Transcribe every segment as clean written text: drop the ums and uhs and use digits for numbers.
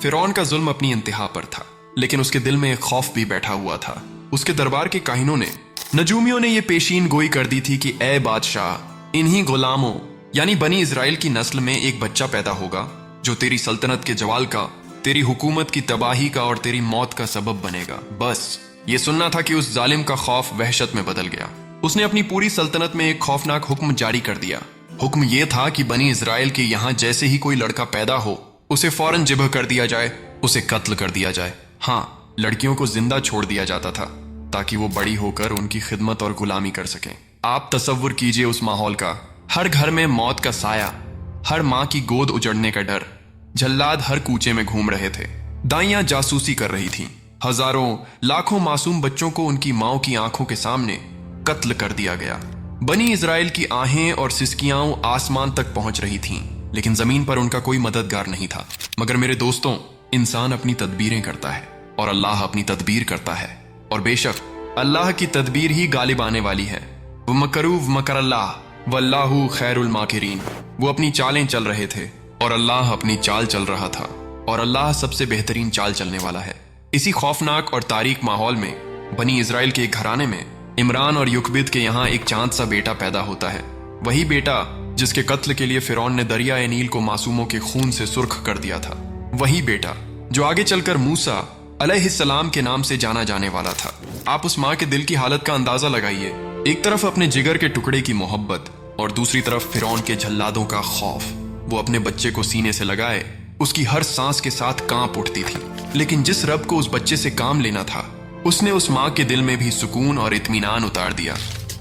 फिरौन का जुल्म अपनी इंतहा पर था, लेकिन उसके दिल में एक खौफ भी बैठा हुआ था। उसके दरबार के काहिनों ने, नजूमियों ने यह पेशीन गोई कर दी थी कि ए बादशाह, इन्हीं गुलामों यानी बनी इजराइल की नस्ल में एक बच्चा पैदा होगा जो तेरी सल्तनत के जवाल का, तेरी हुकूमत की तबाही का और तेरी मौत का सबब बनेगा। बस ये सुनना था कि उस जालिम का खौफ वहशत में बदल गया। उसने अपनी पूरी सल्तनत में एक खौफनाक हुक्म जारी कर दिया। हुक्म यह था कि बनी इजराइल के यहाँ जैसे ही कोई लड़का पैदा हो, उसे फौरन जिब्ह कर दिया जाए, उसे कत्ल कर दिया जाए। हाँ, लड़कियों को जिंदा छोड़ दिया जाता था ताकि वो बड़ी होकर उनकी खिदमत और गुलामी कर सकें। आप तसव्वुर कीजिए उस माहौल का। हर घर में मौत का साया, हर माँ की गोद उजड़ने का डर। जल्लाद हर कूचे में घूम रहे थे, दाइयां जासूसी कर रही थीं। हजारों लाखों मासूम बच्चों को उनकी माओ की आंखों के सामने कत्ल कर दिया गया। बनी इजराइल की आहें और सिसकियां आसमान तक पहुंच रही थीं, लेकिन जमीन पर उनका कोई मददगार नहीं था। मगर मेरे दोस्तों, इंसान अपनी तदबीरें करता है और अल्लाह अपनी तदबीर करता है, और बेशक अल्लाह की तदबीर ही गालिब आने वाली है। वमकरू वमकर अल्लाह वल्लाहु खैरुल माकिरीन। वो अपनी चालें चल रहे थे और अल्लाह अपनी चाल चल रहा था, और अल्लाह सबसे बेहतरीन चाल चलने वाला है। इसी खौफनाक और तारीक माहौल में बनी इजराइल के एक घराने में इमरान और युकबिद के यहाँ एक चांद सा बेटा पैदा होता है। वही बेटा जिसके कत्ल के लिए फिरौन ने दरिया नील को मासूमों के खून से सुर्ख कर दिया था। वही बेटा जो आगे चलकर मूसा अलैहिस्सलाम के नाम से जाना जाने वाला था। आप उस माँ के दिल की हालत का अंदाजा लगाइए। एक तरफ अपने जिगर के टुकड़े की मोहब्बत और दूसरी तरफ फिरौन के जल्लादों का खौफ। वो अपने बच्चे को सीने से लगाए उसकी हर सांस के साथ कांप उठती थी, लेकिन जिस रब को उस बच्चे से काम लेना था, उसने उस माँ के दिल में भी सुकून और इत्मीनान उतार दिया।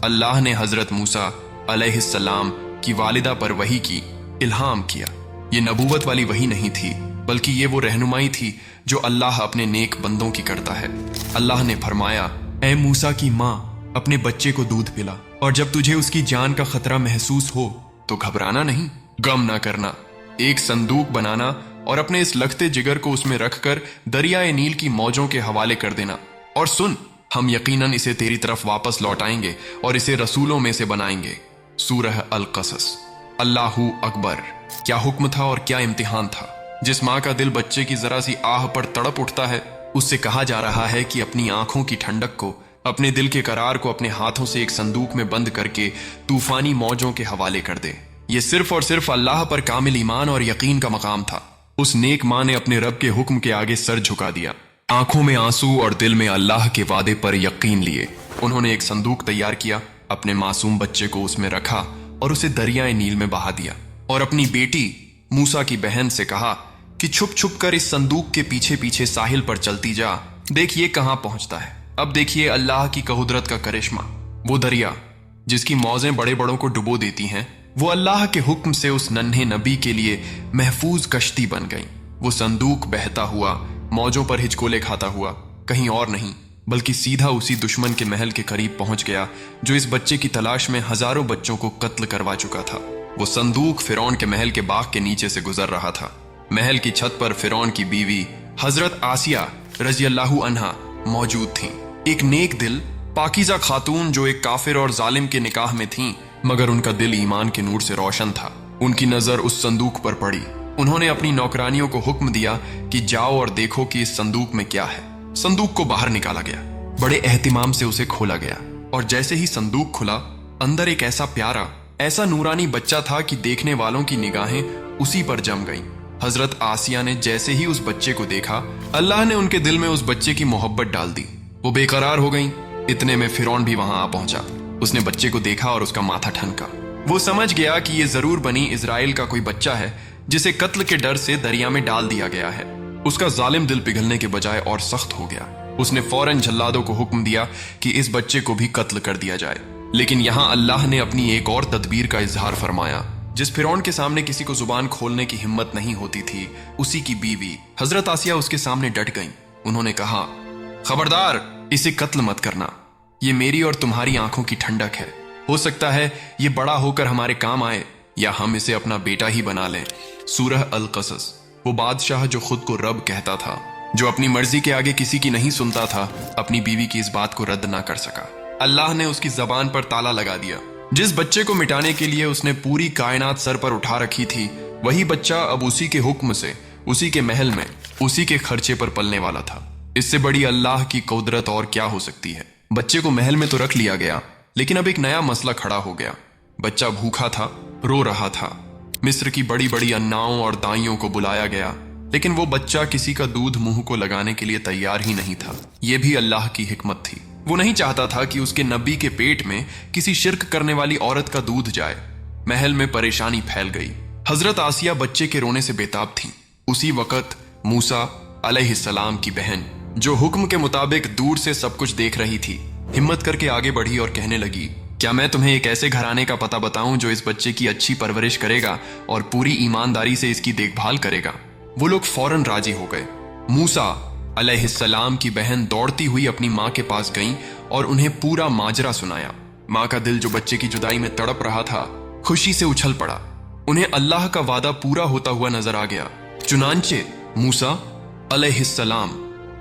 अल्लाह ने हजरत मूसा अलैहिस्सलाम की वालिदा पर वही की इल्हाम किया। ये नबूवत वाली वही नहीं थी, बल्कि ये वो रहनुमाई थी जो अल्लाह अपने नेक बंदों की करता है। अल्लाह ने फरमाया, ए मूसा की माँ, अपने बच्चे को दूध पिला, और जब तुझे उसकी जान का खतरा महसूस हो तो घबराना नहीं, गम ना करना। एक संदूक बनाना और अपने इस लखते जिगर को उसमें रखकर दरियाए नील की मौजों के हवाले कर देना, और सुन, हम यकीनन इसे तेरी तरफ वापस लौटाएंगे और इसे रसूलों में से बनाएंगे। सूरह अल-कसस। अल्लाहू अकबर। क्या हुक्म था और क्या इम्तिहान था। जिस माँ का दिल बच्चे की जरा सी आह पर तड़प उठता है, उससे कहा जा रहा है कि अपनी आंखों की ठंडक को, अपने दिल के करार को अपने हाथों से एक संदूक में बंद करके तूफानी मौजों के हवाले कर दे। ये सिर्फ और सिर्फ अल्लाह पर कामिल ईमान और यकीन का मकाम था। उस नेक माँ ने अपने रब के हुक्म के आगे सर झुका दिया, आंखों में आंसू और दिल में अल्लाह के वादे पर यकीन लिए। उन्होंने एक संदूक तैयार किया, अपने मासूम बच्चे को उसमें रखा और उसे दरियाए नील में बहा दिया, और अपनी बेटी मूसा की बहन से कहा कि छुप छुप कर इस संदूक के पीछे पीछे साहिल पर चलती जा, देखिए कहां पहुंचता है। अब देखिए अल्लाह की कुदरत का करिश्मा। वो दरिया जिसकी मौजें बड़े बड़ों को डुबो देती हैं, वो अल्लाह के हुक्म से उस नन्हे नबी के लिए महफूज कश्ती बन गई। वो संदूक बहता हुआ, मौजों पर हिचकोले खाता हुआ कहीं और नहीं, बल्कि सीधा उसी दुश्मन के महल के करीब पहुंच गया जो इस बच्चे की तलाश में हजारों बच्चों को कत्ल करवा चुका था। वो संदूक फिरौन के महल के बाग के नीचे से गुजर रहा था। महल की छत पर फिरौन की बीवी हजरत आसिया रज़ियल्लाहु अन्हा मौजूद थीं। एक नेक दिल पाकीज़ा खातून जो एक काफिर और जालिम के निकाह में थीं, मगर उनका दिल ईमान के नूर से रोशन था। उनकी नजर उस संदूक पर पड़ी। उन्होंने अपनी नौकरानियों को हुक्म दिया कि जाओ और देखो कि इस संदूक में क्या है। संदूक को बाहर निकाला गया, बड़े एहतिमाम से उसे खोला गया, और जैसे ही संदूक खुला, अंदर एक ऐसा प्यारा, ऐसा नूरानी बच्चा था कि देखने वालों की निगाहें उसी पर जम गईं। हजरत आसिया ने जैसे ही उस बच्चे को देखा, अल्लाह ने उनके दिल में उस बच्चे की मोहब्बत डाल दी। वो बेकरार हो गईं। इतने में फिरौन भी वहां आ पहुंचा। उसने बच्चे को देखा और उसका माथा ठनका। वो समझ गया कि ये जरूर बनी इजराइल का कोई बच्चा है जिसे कत्ल के डर से दरिया में डाल दिया गया है। उसका जालिम दिल पिघलने के बजाय और सख्त हो गया। उसने फौरन जल्लादों को हुक्म दिया कि इस बच्चे को भी कत्ल कर दिया जाए। लेकिन यहां अल्लाह ने अपनी एक और तदबीर का इजहार फरमाया। जिस फिरौन के सामने किसी को जुबान खोलने की हिम्मत नहीं होती थी, उसी की बीवी हजरत आसिया उसके सामने डट गईं। उन्होंने कहा, खबरदार, इसे कत्ल मत करना। ये मेरी और तुम्हारी आंखों की ठंडक है। हो सकता है ये बड़ा होकर हमारे काम आए, या हम इसे अपना बेटा ही बना लें। सूरह अल-कसस। वो बादशाह जो खुद को रब कहता था, जो अपनी मर्जी के आगे किसी की नहीं सुनता था, अपनी बीवी की इस बात को रद्द ना कर सका। अल्लाह ने उसकी जबान पर ताला लगा दिया। जिस बच्चे को मिटाने के लिए उसने पूरी कायनात सर पर उठा रखी थी, वही बच्चा अब उसी के हुक्म से, उसी के महल में उसी के खर्चे पर पलने वाला था। इससे बड़ी अल्लाह की कुदरत और क्या हो सकती है। बच्चे को महल में तो रख लिया गया, लेकिन अब एक नया मसला खड़ा हो गया। बच्चा भूखा था, रो रहा था। मिस्र की बड़ी बड़ी अन्नाओं और दाइयों को बुलाया गया, लेकिन वो बच्चा किसी का दूध मुंह को लगाने के लिए तैयार ही नहीं था। यह भी अल्लाह की हिकमत थी। वो नहीं चाहता था कि उसके नबी के पेट में किसी शिर्क करने वाली औरत का दूध जाए। महल में परेशानी फैल गई। हजरत आसिया बच्चे के रोने से बेताब थी। उसी वक्त मूसा अलैहिस्सलाम की बहन, जो हुक्म के मुताबिक दूर से सब कुछ देख रही थी, हिम्मत करके आगे बढ़ी और कहने लगी, क्या मैं तुम्हें एक ऐसे घराने का पता बताऊं जो इस बच्चे की अच्छी परवरिश करेगा और पूरी ईमानदारी से इसकी देखभाल करेगा। वो लोग फौरन राजी हो गए। मूसा अलैहिस्सलाम की बहन दौड़ती हुई अपनी माँ के पास गई और उन्हें पूरा माजरा सुनाया। माँ का दिल जो बच्चे की जुदाई में तड़प रहा था, खुशी से उछल पड़ा। उन्हें अल्लाह का वादा पूरा होता हुआ नजर आ गया। चुनांचे मूसा अलैहिस्सलाम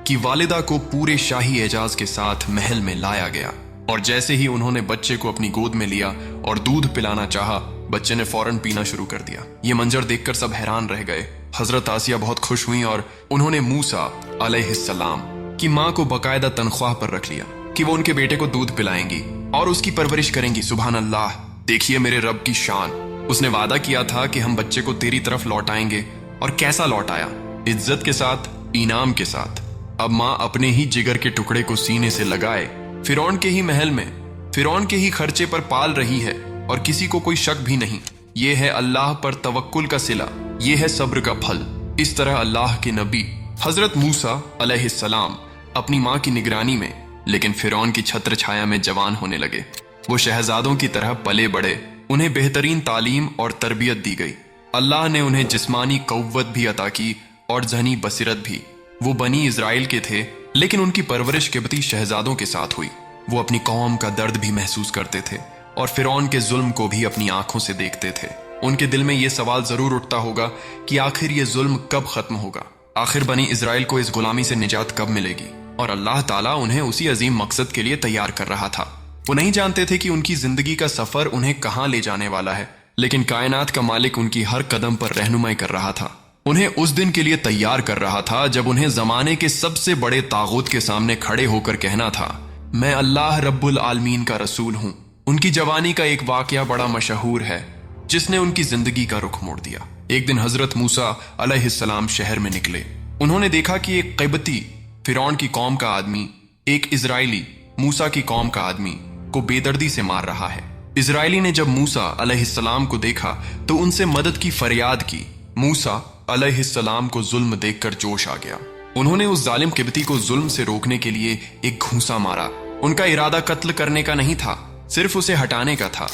की वालिदा को पूरे शाही एजाज के साथ महल में लाया गया, और जैसे ही उन्होंने बच्चे को अपनी गोद में लिया और दूध पिलाना चाहा, बच्चे ने फौरन पीना शुरू कर दिया। ये मंजर देखकर सब हैरान रह गए। हजरत आसिया बहुत खुश हुई और उन्होंने मूसा अलैहिस्सलाम की माँ को बकायदा तनख्वाह पर रख लिया कि वो उनके बेटे को दूध पिलाएंगी और उसकी परवरिश करेंगी। सुभान अल्लाह, देखिए मेरे रब की शान। उसने वादा किया था कि हम बच्चे को तेरी तरफ लौटाएंगे, और कैसा लौटाया, इज्जत के साथ, इनाम के साथ। अब माँ अपने ही जिगर के टुकड़े को सीने से लगाए फिरौन के ही महल में, फिरौन के ही खर्चे पर पाल रही है, और किसी को कोई शक भी नहीं। ये है अल्लाह पर तवक्कुल का सिला, ये है सब्र का फल। इस तरह अल्लाह के नबी हजरत मूसा अलैहिस्सलाम अपनी माँ की निगरानी में, लेकिन फिरौन की छत्र छाया में जवान होने लगे। वो शहजादों की तरह पले बड़े। उन्हें बेहतरीन तालीम और तरबियत दी गई। अल्लाह ने उन्हें जिस्मानी कव्वत भी अता की और ज़हनी बसीरत भी। वो बनी इज़राइल के थे, लेकिन उनकी परवरिश किब्ती शहजादों के साथ हुई। वो अपनी कौम का दर्द भी महसूस करते थे और फिरौन के जुल्म को भी अपनी आंखों से देखते थे। उनके दिल में ये सवाल जरूर उठता होगा कि आखिर ये जुल्म कब खत्म होगा, आखिर बनी इज़राइल को इस गुलामी से निजात कब मिलेगी। और अल्लाह ताला उन्हें उसी अजीम मकसद के लिए तैयार कर रहा था। वो नहीं जानते थे कि उनकी जिंदगी का सफर उन्हें कहाँ ले जाने वाला है, लेकिन कायनात का मालिक उनकी हर कदम पर रहनुमाई कर रहा था। उन्हें उस दिन के लिए तैयार कर रहा था जब उन्हें जमाने के सबसे बड़े तागूत के सामने खड़े होकर कहना था, मैं अल्लाह रब्बुल आलमीन का रसूल हूं। उनकी जवानी का एक वाकया बड़ा मशहूर है जिसने उनकी जिंदगी का रुख मोड़ दिया। एक दिन हजरत मूसा अलैहिस्सलाम शहर में निकले। उन्होंने देखा कि एक क़िब्ती फिरौन की कौम का आदमी एक इजराइली मूसा की कौम का आदमी को बेदर्दी से मार रहा है। इजराइली ने जब मूसा अलैहिस्सलाम को देखा तो उनसे मदद की फरियाद की। मूसा अलैहिस्सलाम को जुल्म देखकर जोश आ गया। उन्होंने उस जालिम किब्ती को जुल्म से रोकने के लिए एक घूंसा मारा। उनका इरादा कत्ल करने का नहीं था, सिर्फ उसे हटाने का था।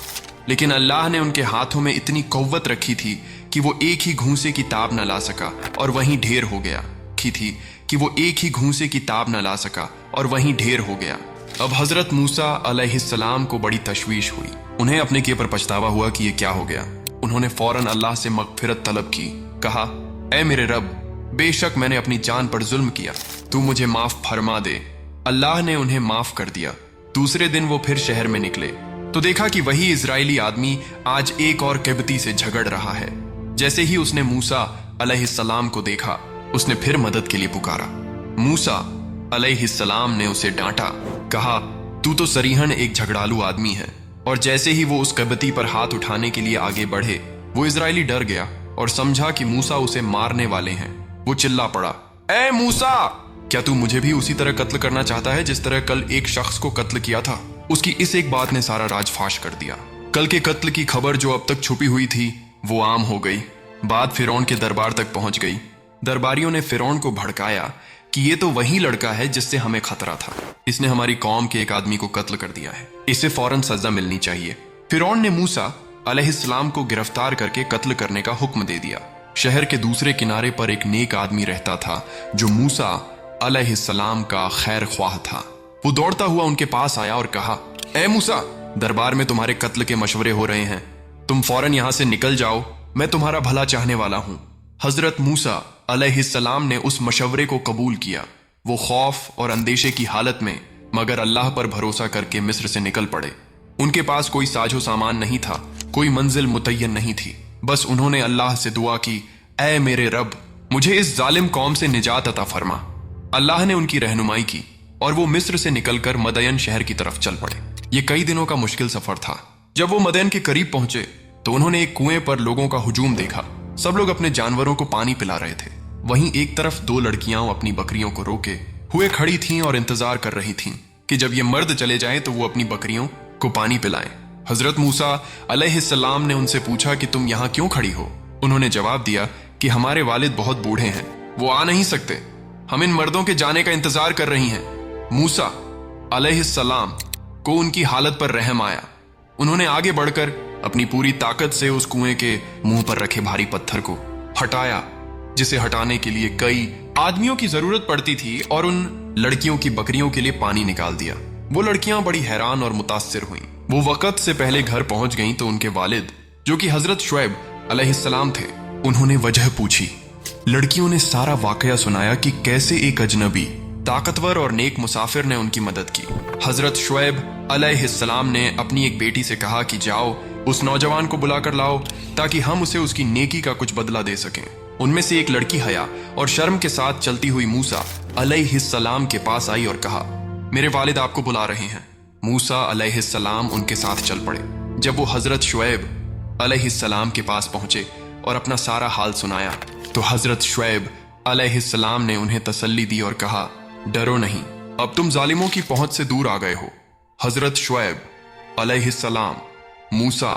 लेकिन अल्लाह ने उनके हाथों में इतनी कव्वत रखी थी कि वो एक ही घूंसे की ताब न ला सका और वहीं ढेर हो गया। और वहीं ढेर हो गया। अब हजरत मूसा अलैहिस्सलाम को बड़ी तशवीश हुई। उन्हें अपने किए पर पछतावा हुआ कि ये क्या हो गया। उन्होंने फौरन अल्लाह से मगफिरत तलब की। कहा, ऐ मेरे रब, बेशक मैंने अपनी जान पर जुल्म किया, तू मुझे माफ फरमा दे। अल्लाह ने उन्हें माफ कर दिया। दूसरे दिन वो फिर शहर में निकले तो देखा कि वही इजराइली आदमी आज एक और किब्ती से झगड़ रहा है। जैसे ही उसने मूसा अलैहिस्सलाम को देखा, उसने फिर मदद के लिए पुकारा। मूसा अलैहिस्सलाम ने उसे डांटा। कहा, तू तो सरीहन एक झगड़ालू आदमी है। और जैसे ही वो उस किब्ती पर हाथ उठाने के लिए आगे बढ़े, वो इजराइली डर गया और समझा कि मूसा उसे मारने वाले हैं। वो चिल्ला पड़ा, ऐ मूसा, क्या तू मुझे भी उसी तरह कत्ल करना चाहता है जिस तरह कल एक शख्स को कत्ल किया था? उसकी इस एक बात ने सारा राज फाश कर दिया। कल के कत्ल की खबर जो अब तक छुपी हुई थी वो आम हो गई। बात फिरौन के दरबार तक पहुंच गई। दरबारियों ने फिरौन को भड़काया कि ये तो वही लड़का है जिससे हमें खतरा था। इसने हमारी कौम के एक आदमी को कत्ल कर दिया है, इसे फौरन सजा मिलनी चाहिए। फिरौन ने मूसा अलैहिस्सलाम को गिरफ्तार करके कत्ल करने का हुक्म दे दिया। शहर के दूसरे किनारे पर एक नेक आदमी रहता था जो मूसा अलैहिस्सलाम का खैर ख्वाह था। वो दौड़ता हुआ उनके पास आया और कहा, ऐ मूसा, दरबार में तुम्हारे कत्ल के मशवरे हो रहे हैं, तुम फौरन यहां से निकल जाओ, मैं तुम्हारा भला चाहने वाला हूं। हजरत मूसा अलैहिस्सलाम ने उस मशवरे को कबूल किया। वो खौफ और अंदेशे की हालत में मगर अल्लाह पर भरोसा करके मिस्र से निकल पड़े। उनके पास कोई साजो सामान नहीं था, कोई मंजिल मुतय्यन नहीं थी। बस उन्होंने अल्लाह से दुआ की, ऐ मेरे रब, मुझे इस जालिम कौम से निजात अता फरमा। अल्लाह ने उनकी रहनुमाई की और वो मिस्र से निकलकर मदयन शहर की तरफ चल पड़े। ये कई दिनों का मुश्किल सफर था। जब वो मदयन के करीब पहुंचे तो उन्होंने एक कुएं पर लोगों का हुजूम देखा। सब लोग अपने जानवरों को पानी पिला रहे थे। वहीं एक तरफ दो लड़कियां अपनी बकरियों को रोके हुए खड़ी थीं और इंतजार कर रही थीं कि जब ये मर्द चले जाएं तो वो अपनी बकरियों को पानी पिलाएं। हजरत मूसा अलैहिस्सलाम ने उनसे पूछा कि तुम यहाँ क्यों खड़ी हो? उन्होंने जवाब दिया कि हमारे वालिद बहुत बूढ़े हैं, वो आ नहीं सकते, हम इन मर्दों के जाने का इंतजार कर रही हैं। मूसा अलैहिस्सलाम को उनकी हालत पर रहम आया। उन्होंने आगे बढ़कर अपनी पूरी ताकत से उस कुएं के मुंह पर रखे भारी पत्थर को हटाया, जिसे हटाने के लिए कई आदमियों की जरूरत पड़ती थी, और उन लड़कियों की बकरियों के लिए पानी निकाल दिया। वो लड़कियां बड़ी हैरान और मुतासिर हुईं। वो वक्त से पहले घर पहुंच गईं तो उनके वालिद, जो कि हजरत शुएब अलैहिस्सलाम थे, उन्होंने वजह पूछी। लड़कियों ने सारा वाकया सुनाया कि कैसे एक अजनबी, ताकतवर और नेक मुसाफिर ने उनकी मदद की। हजरत शुएब अलैहिस्सलाम ने अपनी एक बेटी से कहा कि जाओ उस नौजवान को बुला कर लाओ ताकि हम उसे उसकी नेकी का कुछ बदला दे सकें। उनमें से एक लड़की हया और शर्म के साथ चलती हुई मूसा अलैहिस्सलाम के पास आई और कहा, मेरे वालिद आपको बुला रहे हैं। मूसा अलैहिस्सलाम उनके साथ चल पड़े। जब वो हजरत शुएब अलैहिस्सलाम के पास पहुंचे और अपना सारा हाल सुनाया तो हजरत शुएब अलैहिस्सलाम ने उन्हें तसल्ली दी और कहा, डरो नहीं, अब तुम जालिमों की पहुंच से दूर आ गए हो। हजरत शुएब अलैहिस्सलाम मूसा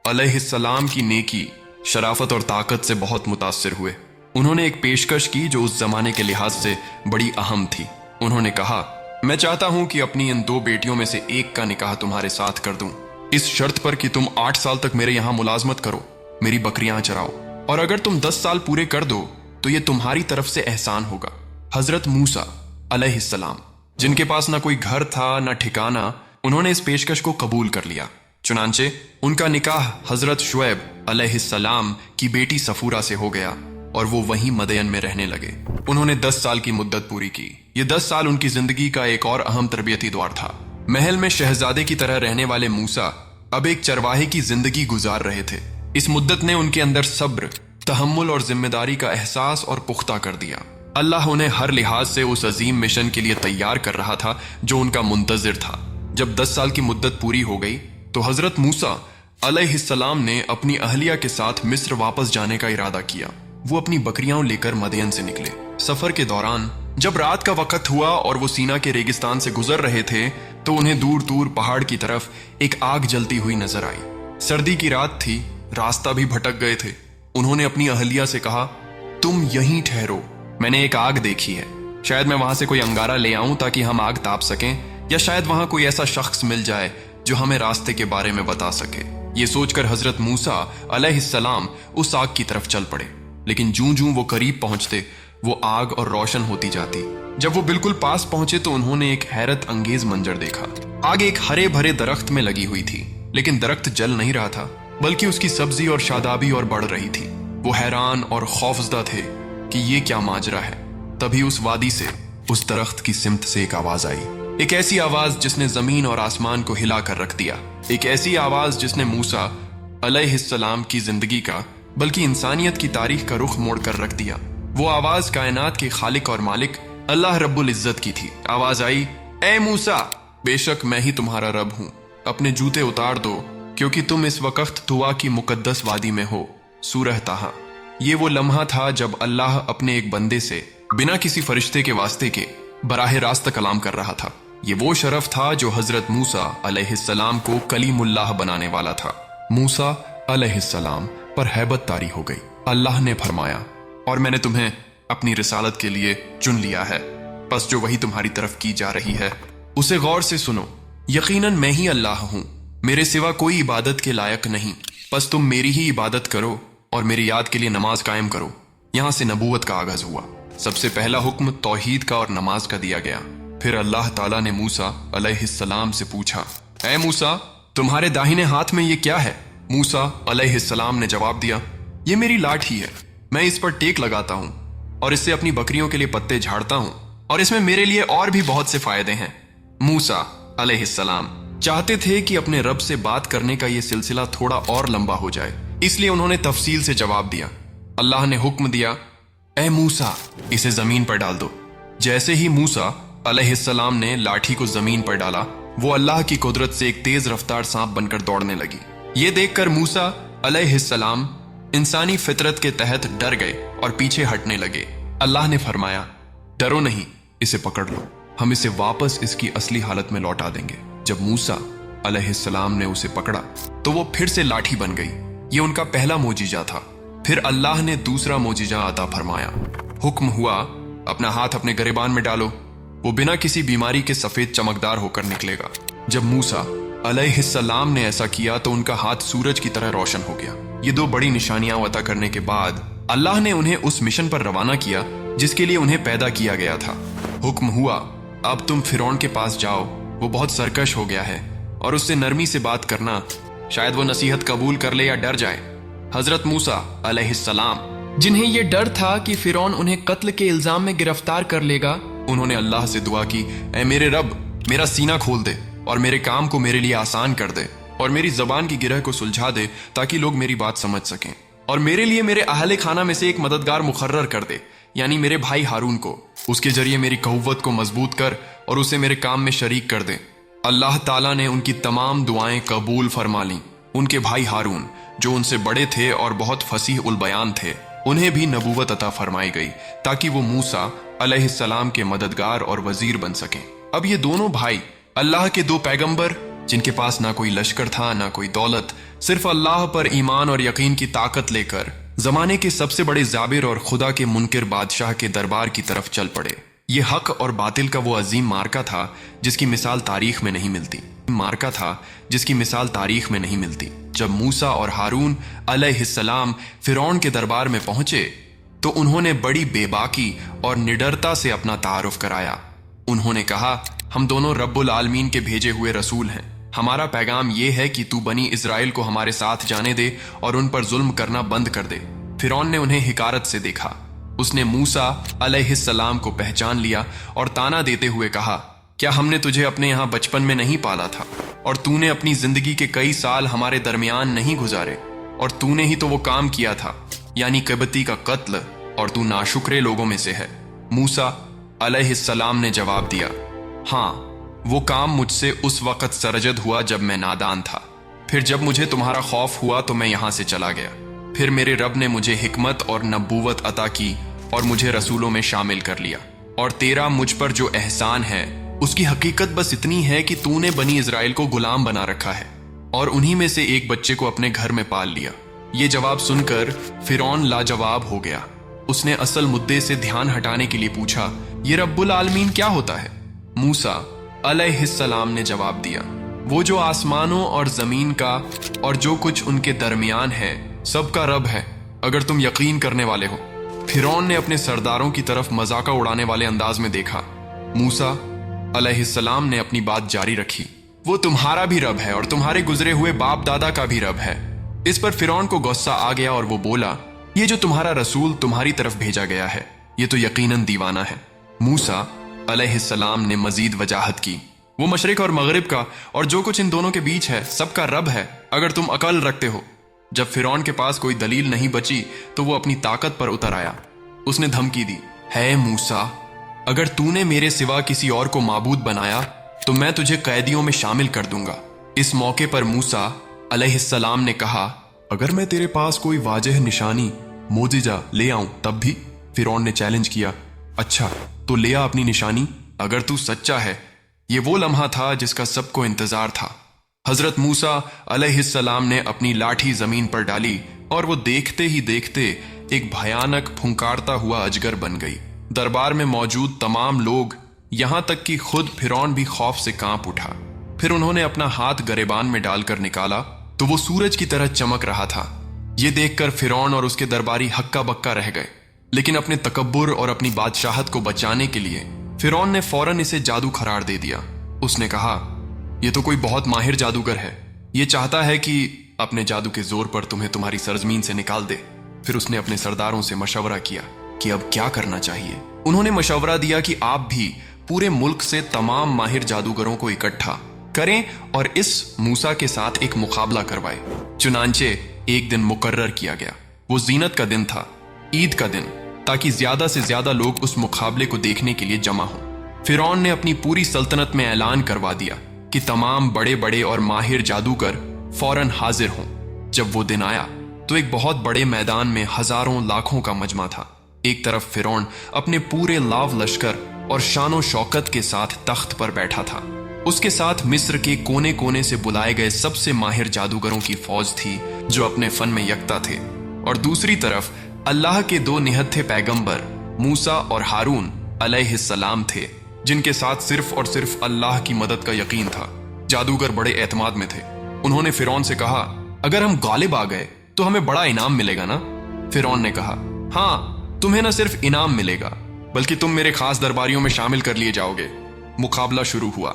अलैहिस्सलाम की नेकी, शराफत और ताकत से बहुत मुतासिर हुए। उन्होंने एक पेशकश की जो उस जमाने के लिहाज से बड़ी अहम थी। उन्होंने कहा, मैं चाहता हूं कि अपनी इन दो बेटियों में से एक का निकाह तुम्हारे साथ कर दूं, इस शर्त पर कि तुम 8 साल तक मेरे यहां मुलाजमत करो, मेरी बकरियां चराओ, और अगर तुम 10 साल पूरे कर दो तो ये तुम्हारी तरफ से एहसान होगा। हजरत मूसा अलैहिस्सलाम, जिनके पास ना कोई घर था ना ठिकाना, उन्होंने इस पेशकश को कबूल कर लिया। चुनांचे उनका निकाह हजरत शुएब अलैहिस्सलाम की बेटी सफूरा से हो गया और वो वहीं मदयन में रहने लगे। उन्होंने 10 साल की मुद्दत पूरी की। ये 10 साल उनकी जिंदगी का एक और अहम तरबियती दौर था। महल में शहजादे की तरह रहने वाले मूसा अब एक चरवाहे की जिंदगी गुजार रहे थे। इस मुद्दत ने उनके अंदर सब्र, तहम्मुल और जिम्मेदारी का एहसास और पुख्ता कर दिया। अल्लाह उन्हें हर लिहाज से उस अजीम मिशन के लिए तैयार कर रहा था जो उनका मुंतजिर था। जब 10 साल की मुद्दत पूरी हो गई तो हजरत मूसा अलैहिस्सलाम ने अपनी अहलिया के साथ मिस्र वापस जाने का इरादा किया। वो अपनी बकरियां लेकर मदयन से निकले। सफर के दौरान जब रात का वक्त हुआ और वो सीना के रेगिस्तान से गुजर रहे थे तो उन्हें दूर दूर पहाड़ की तरफ एक आग जलती हुई नजर आई। सर्दी की रात थी, रास्ता भी भटक गए थे। उन्होंने अपनी अहलिया से कहा, तुम यहीं ठहरो, मैंने एक आग देखी है, शायद मैं वहां से कोई अंगारा ले आऊं ताकि हम आग ताप सकें, या शायद वहां कोई ऐसा शख्स मिल जाए जो हमें रास्ते के बारे में बता सके। ये सोचकर हजरत मूसा अलैहिस्सलाम उस आग की तरफ चल पड़े, लेकिन जूं जूं वो करीब पहुंचते वो आग और रोशन होती जाती। जब वो बिल्कुल पास पहुंचे तो उन्होंने एक हैरत अंगेज मंजर देखा। आग एक हरे भरे दरख्त में लगी हुई थी, लेकिन दरख्त जल नहीं रहा था, बल्कि उसकी सब्जी और शादाबी और बढ़ रही थी। वो हैरान और खौफजदा थे कि ये क्या माजरा है। तभी उस वादी से, उस दरख्त की सिमत से एक आवाज आई, एक ऐसी आवाज जिसने जमीन और आसमान को हिला कर रख दिया। एक ऐसी आवाज जिसने मूसा अलैहिस्सलाम की जिंदगी का, बल्कि इंसानियत की तारीख का रुख मोड़ कर रख दिया। वो आवाज कायनात के खालिक और मालिक अल्लाह रब्बुल इज्जत की थी। आवाज आई, ए मूसा, बेशक मैं ही तुम्हारा रब हूं, अपने जूते उतार दो क्योंकि तुम इस वक्त तुआ की मुकद्दस वादी में हो। सूरह ताहा। ये वो लम्हा था जब अल्लाह अपने एक बंदे से बिना किसी फरिश्ते के वास्ते के बराह रास्त कलाम कर रहा था। ये वो शरफ था जो हजरत मूसा अलैहिस्सलाम को कलीमुल्लाह बनाने वाला था। मूसा अलैहिस्सलाम पर हैबत तारी हो गई। अल्लाह ने फरमाया, और मैंने तुम्हें अपनी रिसालत के लिए चुन लिया है, बस जो वही तुम्हारी तरफ की जा रही है उसे गौर से सुनो। यकीनन मैं ही अल्लाह हूं, मेरे सिवा कोई इबादत के लायक नहीं, बस तुम मेरी ही इबादत करो और मेरी याद के लिए नमाज कायम करो। यहां से नबूवत का आगाज हुआ। सबसे पहला हुक्म तौहीद का और नमाज का दिया गया। फिर अल्लाह ताला ने मूसा अलैहिस्सलाम से पूछा, ऐ मूसा, तुम्हारे दाहिने हाथ में ये क्या है? मूसा अलैहिस्सलाम ने जवाब दिया, ये मेरी लाठी है, मैं इस पर टेक लगाता हूँ और इससे अपनी बकरियों के लिए पत्ते झाड़ता हूँ, और इसमें मेरे लिए और भी बहुत से फायदे हैं। मूसा अलैहिस्सलाम चाहते थे कि अपने रब से बात करने का यह सिलसिला थोड़ा और लंबा हो जाए, इसलिए उन्होंने तफसील से जवाब दिया। अल्लाह ने हुक्म दिया, ए मूसा, इसे जमीन पर डाल दो। जैसे ही मूसा अलैहिस्सलाम ने लाठी को जमीन पर डाला, वो अल्लाह की कुदरत से एक तेज रफ्तार सांप बनकर दौड़ने लगी। ये देखकर मूसा अलैहिस्सलाम इंसानी फितरत के तहत डर गए और पीछे हटने लगे। अल्लाह ने फरमाया, डरो नहीं, इसे पकड़ लो, हम इसे वापस इसकी असली हालत में लौटा देंगे। जब मूसा अलैहिस्सलाम ने उसे पकड़ा तो वो फिर से लाठी बन गई। ये उनका पहला मोजिजा था। फिर अल्लाह ने दूसरा मोजिजा अता फरमाया। हुक्म हुआ, अपना हाथ अपने गिरेबान में डालो, वो बिना किसी बीमारी के सफेद चमकदार होकर निकलेगा। जब मूसा अलैहिस्सलाम ने ऐसा किया तो उनका हाथ सूरज की तरह रोशन हो गया। ये दो बड़ी निशानियां अता करने के बाद अल्लाह ने उन्हें उस मिशन पर रवाना किया जिसके लिए उन्हें पैदा किया गया था। हुक्म हुआ, अब तुम फिरौन के पास जाओ, वो बहुत सरकश हो गया है, और उससे नरमी से बात करना, शायद वो नसीहत कबूल कर ले या डर जाए। हजरत मूसा अलैहिस्सलाम, जिन्हें यह डर था कि फिरौन उन्हें कत्ल के इल्जाम में गिरफ्तार कर लेगा, उन्होंने अल्लाह से दुआ की, ऐ मेरे रब, मेरा सीना खोल दे और मेरे काम को मेरे लिए आसान कर दे और मेरी जबान की गिरह को सुलझा दे ताकि लोग मेरी बात समझ सकें, और मेरे लिए मेरे अहले खाना में से एक मददगार मुकर्रर कर दे, यानी मेरे भाई हारून को। उसके जरिए मेरी कव्वत को मजबूत कर और उसे मेरे काम में शरीक कर दे। अल्लाह ताला ने उनकी तमाम दुआएं कबूल फरमा लीं। उनके भाई हारून, जो उनसे बड़े थे और बहुत फसीह उल बयान थे, उन्हें भी नबूवत अता फरमाई गई ताकि वो मूसा अलैहिस्सलाम के मददगार और वजीर बन सकें। अब ये दोनों भाई अल्लाह के दो पैगंबर, जिनके पास ना कोई लश्कर था ना कोई दौलत, सिर्फ अल्लाह पर ईमान और यकीन की ताकत लेकर जमाने के सबसे बड़े जाबिर और खुदा के मुनकिर बादशाह के दरबार की तरफ चल पड़े। ये हक और बातिल का वो अजीम मार्का था जिसकी मिसाल तारीख में नहीं मिलती। जब मूसा और हारून अलैहिस्सलाम फिरौन के दरबार में पहुंचे तो उन्होंने बड़ी बेबाकी और निडरता से अपना तारुफ कराया। उन्होंने कहा, हम दोनों रब्बुल आलमीन के भेजे हुए रसूल हैं। हमारा पैगाम यह है कि तू बनी इजराइल को हमारे साथ जाने दे और उन पर जुल्म करना बंद कर दे। फिरौन ने उन्हें हिकारत से देखा। उसने मूसा अलैहिस्सलाम को पहचान लिया और ताना देते हुए कहा, क्या हमने तुझे अपने यहाँ बचपन में नहीं पाला था और तूने अपनी जिंदगी के कई साल हमारे दरमियान नहीं गुजारे, और तूने ही तो वो काम किया था, यानी किब्ती का कत्ल, और तू नाशुक्रे लोगों में से है। मूसा अलैहिस्सलाम ने जवाब दिया, हाँ, वो काम मुझसे उस वक्त सरजद हुआ जब मैं नादान था। फिर जब मुझे तुम्हारा खौफ हुआ तो मैं यहां से चला गया। फिर मेरे रब ने मुझे हिकमत और नबूवत अता की और मुझे रसूलों में शामिल कर लिया। और तेरा मुझ पर जो एहसान है उसकी हकीकत बस इतनी है कि तूने बनी इजराइल को गुलाम बना रखा है और उन्हीं में से एक बच्चे को अपने घर में पाल लिया। ये जवाब सुनकर फिरौन लाजवाब हो गया। उसने असल मुद्दे से ध्यान हटाने के लिए पूछा, ये रब्बुल आलमीन क्या होता है? मूसा अलैहिस्सलाम ने जवाब दिया, वो जो आसमानों और जमीन का और जो कुछ उनके दरमियान है सबका रब है, अगर तुम यकीन करने वाले हो। फिरौन ने अपने सरदारों की तरफ मजाका उड़ाने वाले अंदाज में देखा। मूसा अलैहिस्सलाम ने अपनी बात जारी रखी, वो तुम्हारा भी रब है और तुम्हारे गुजरे हुए बाप दादा का भी रब है। इस पर फिरौन को गुस्सा आ गया और वो बोला, ये जो तुम्हारा रसूल तुम्हारी तरफ भेजा गया है ये तो यकीनन दीवाना है। मूसा अलैहिस्सलाम ने मजीद वजाहत की, वो मशरिक और मगरिब का और जो कुछ इन दोनों के बीच है सबका रब है, अगर तुम अकल रखते हो। जब फिरौन के पास कोई दलील नहीं बची तो वो अपनी ताकत पर उतर आया। उसने धमकी दी, है मूसा, अगर तूने मेरे सिवा किसी और को माबूद बनाया तो मैं तुझे कैदियों में शामिल कर दूंगा। इस मौके पर मूसा अलैहिस्सलाम ने कहा, अगर मैं तेरे पास कोई वाजह निशानी मोजिजा ले आऊं तब भी? फिरौन ने चैलेंज किया, अच्छा तो ले आ अपनी निशानी, अगर तू सच्चा है। ये वो लम्हा था जिसका सबको इंतजार था। हजरत मूसा अलैहिस्सलाम ने अपनी लाठी जमीन पर डाली और वो देखते ही देखते एक भयानक फुंकारता हुआ अजगर बन गई। दरबार में मौजूद तमाम लोग, यहां तक कि खुद फिरौन भी खौफ से कांप उठा। फिर उन्होंने अपना हाथ गरेबान में डालकर निकाला तो वो सूरज की तरह चमक रहा था। ये देखकर फिरौन और उसके दरबारी हक्का बक्का रह गए, लेकिन अपने तकब्बुर और अपनी बादशाहत को बचाने के लिए फिरौन ने फौरन इसे जादू करार दे दिया। उसने कहा, यह तो कोई बहुत माहिर जादूगर है, ये चाहता है कि अपने जादू के जोर पर तुम्हें तुम्हारी सरजमीन से निकाल दे। फिर उसने अपने सरदारों से मशवरा किया कि अब क्या करना चाहिए। उन्होंने मशवरा दिया कि आप भी पूरे मुल्क से तमाम माहिर जादूगरों को इकट्ठा करें और इस मूसा के साथ एक मुकाबला करवाए। चुनांचे एक दिन मुकर्रर किया गया। वो जीनत का दिन था, ईद का दिन। ताकि ज्यादा से ज्यादा लोग उस मुकाबले को देखने के लिए जमा हों। फिरौन ने अपनी पूरी सल्तनत में ऐलान करवा दिया कि तमाम बड़े बड़े और माहिर जादूगर फौरन हाजिर हों। जब वो दिन आया तो एक बहुत बड़े मैदान में हजारों लाखों का मजमा था। एक तरफ फिरौन अपने पूरे लाव लश्कर और शानो शौकत के साथ तख्त पर बैठा था। उसके साथ मिस्र के कोने कोने से बुलाए गए सबसे माहिर जादूगरों की फौज थी जो अपने फन में यकता थे। और दूसरी तरफ अल्लाह के दो निहत्थे पैगंबर मूसा और हारून अलैहिस्सलाम थे, जिनके साथ सिर्फ और सिर्फ अल्लाह की मदद का यकीन था। जादूगर बड़े एतमाद में थे। उन्होंने फिरौन से कहा, अगर हम गालिब आ गए तो हमें बड़ा इनाम मिलेगा ना? फिरौन ने कहा, हाँ, तुम्हें न सिर्फ इनाम मिलेगा बल्कि तुम मेरे खास दरबारियों में शामिल कर लिए जाओगे। मुकाबला शुरू हुआ।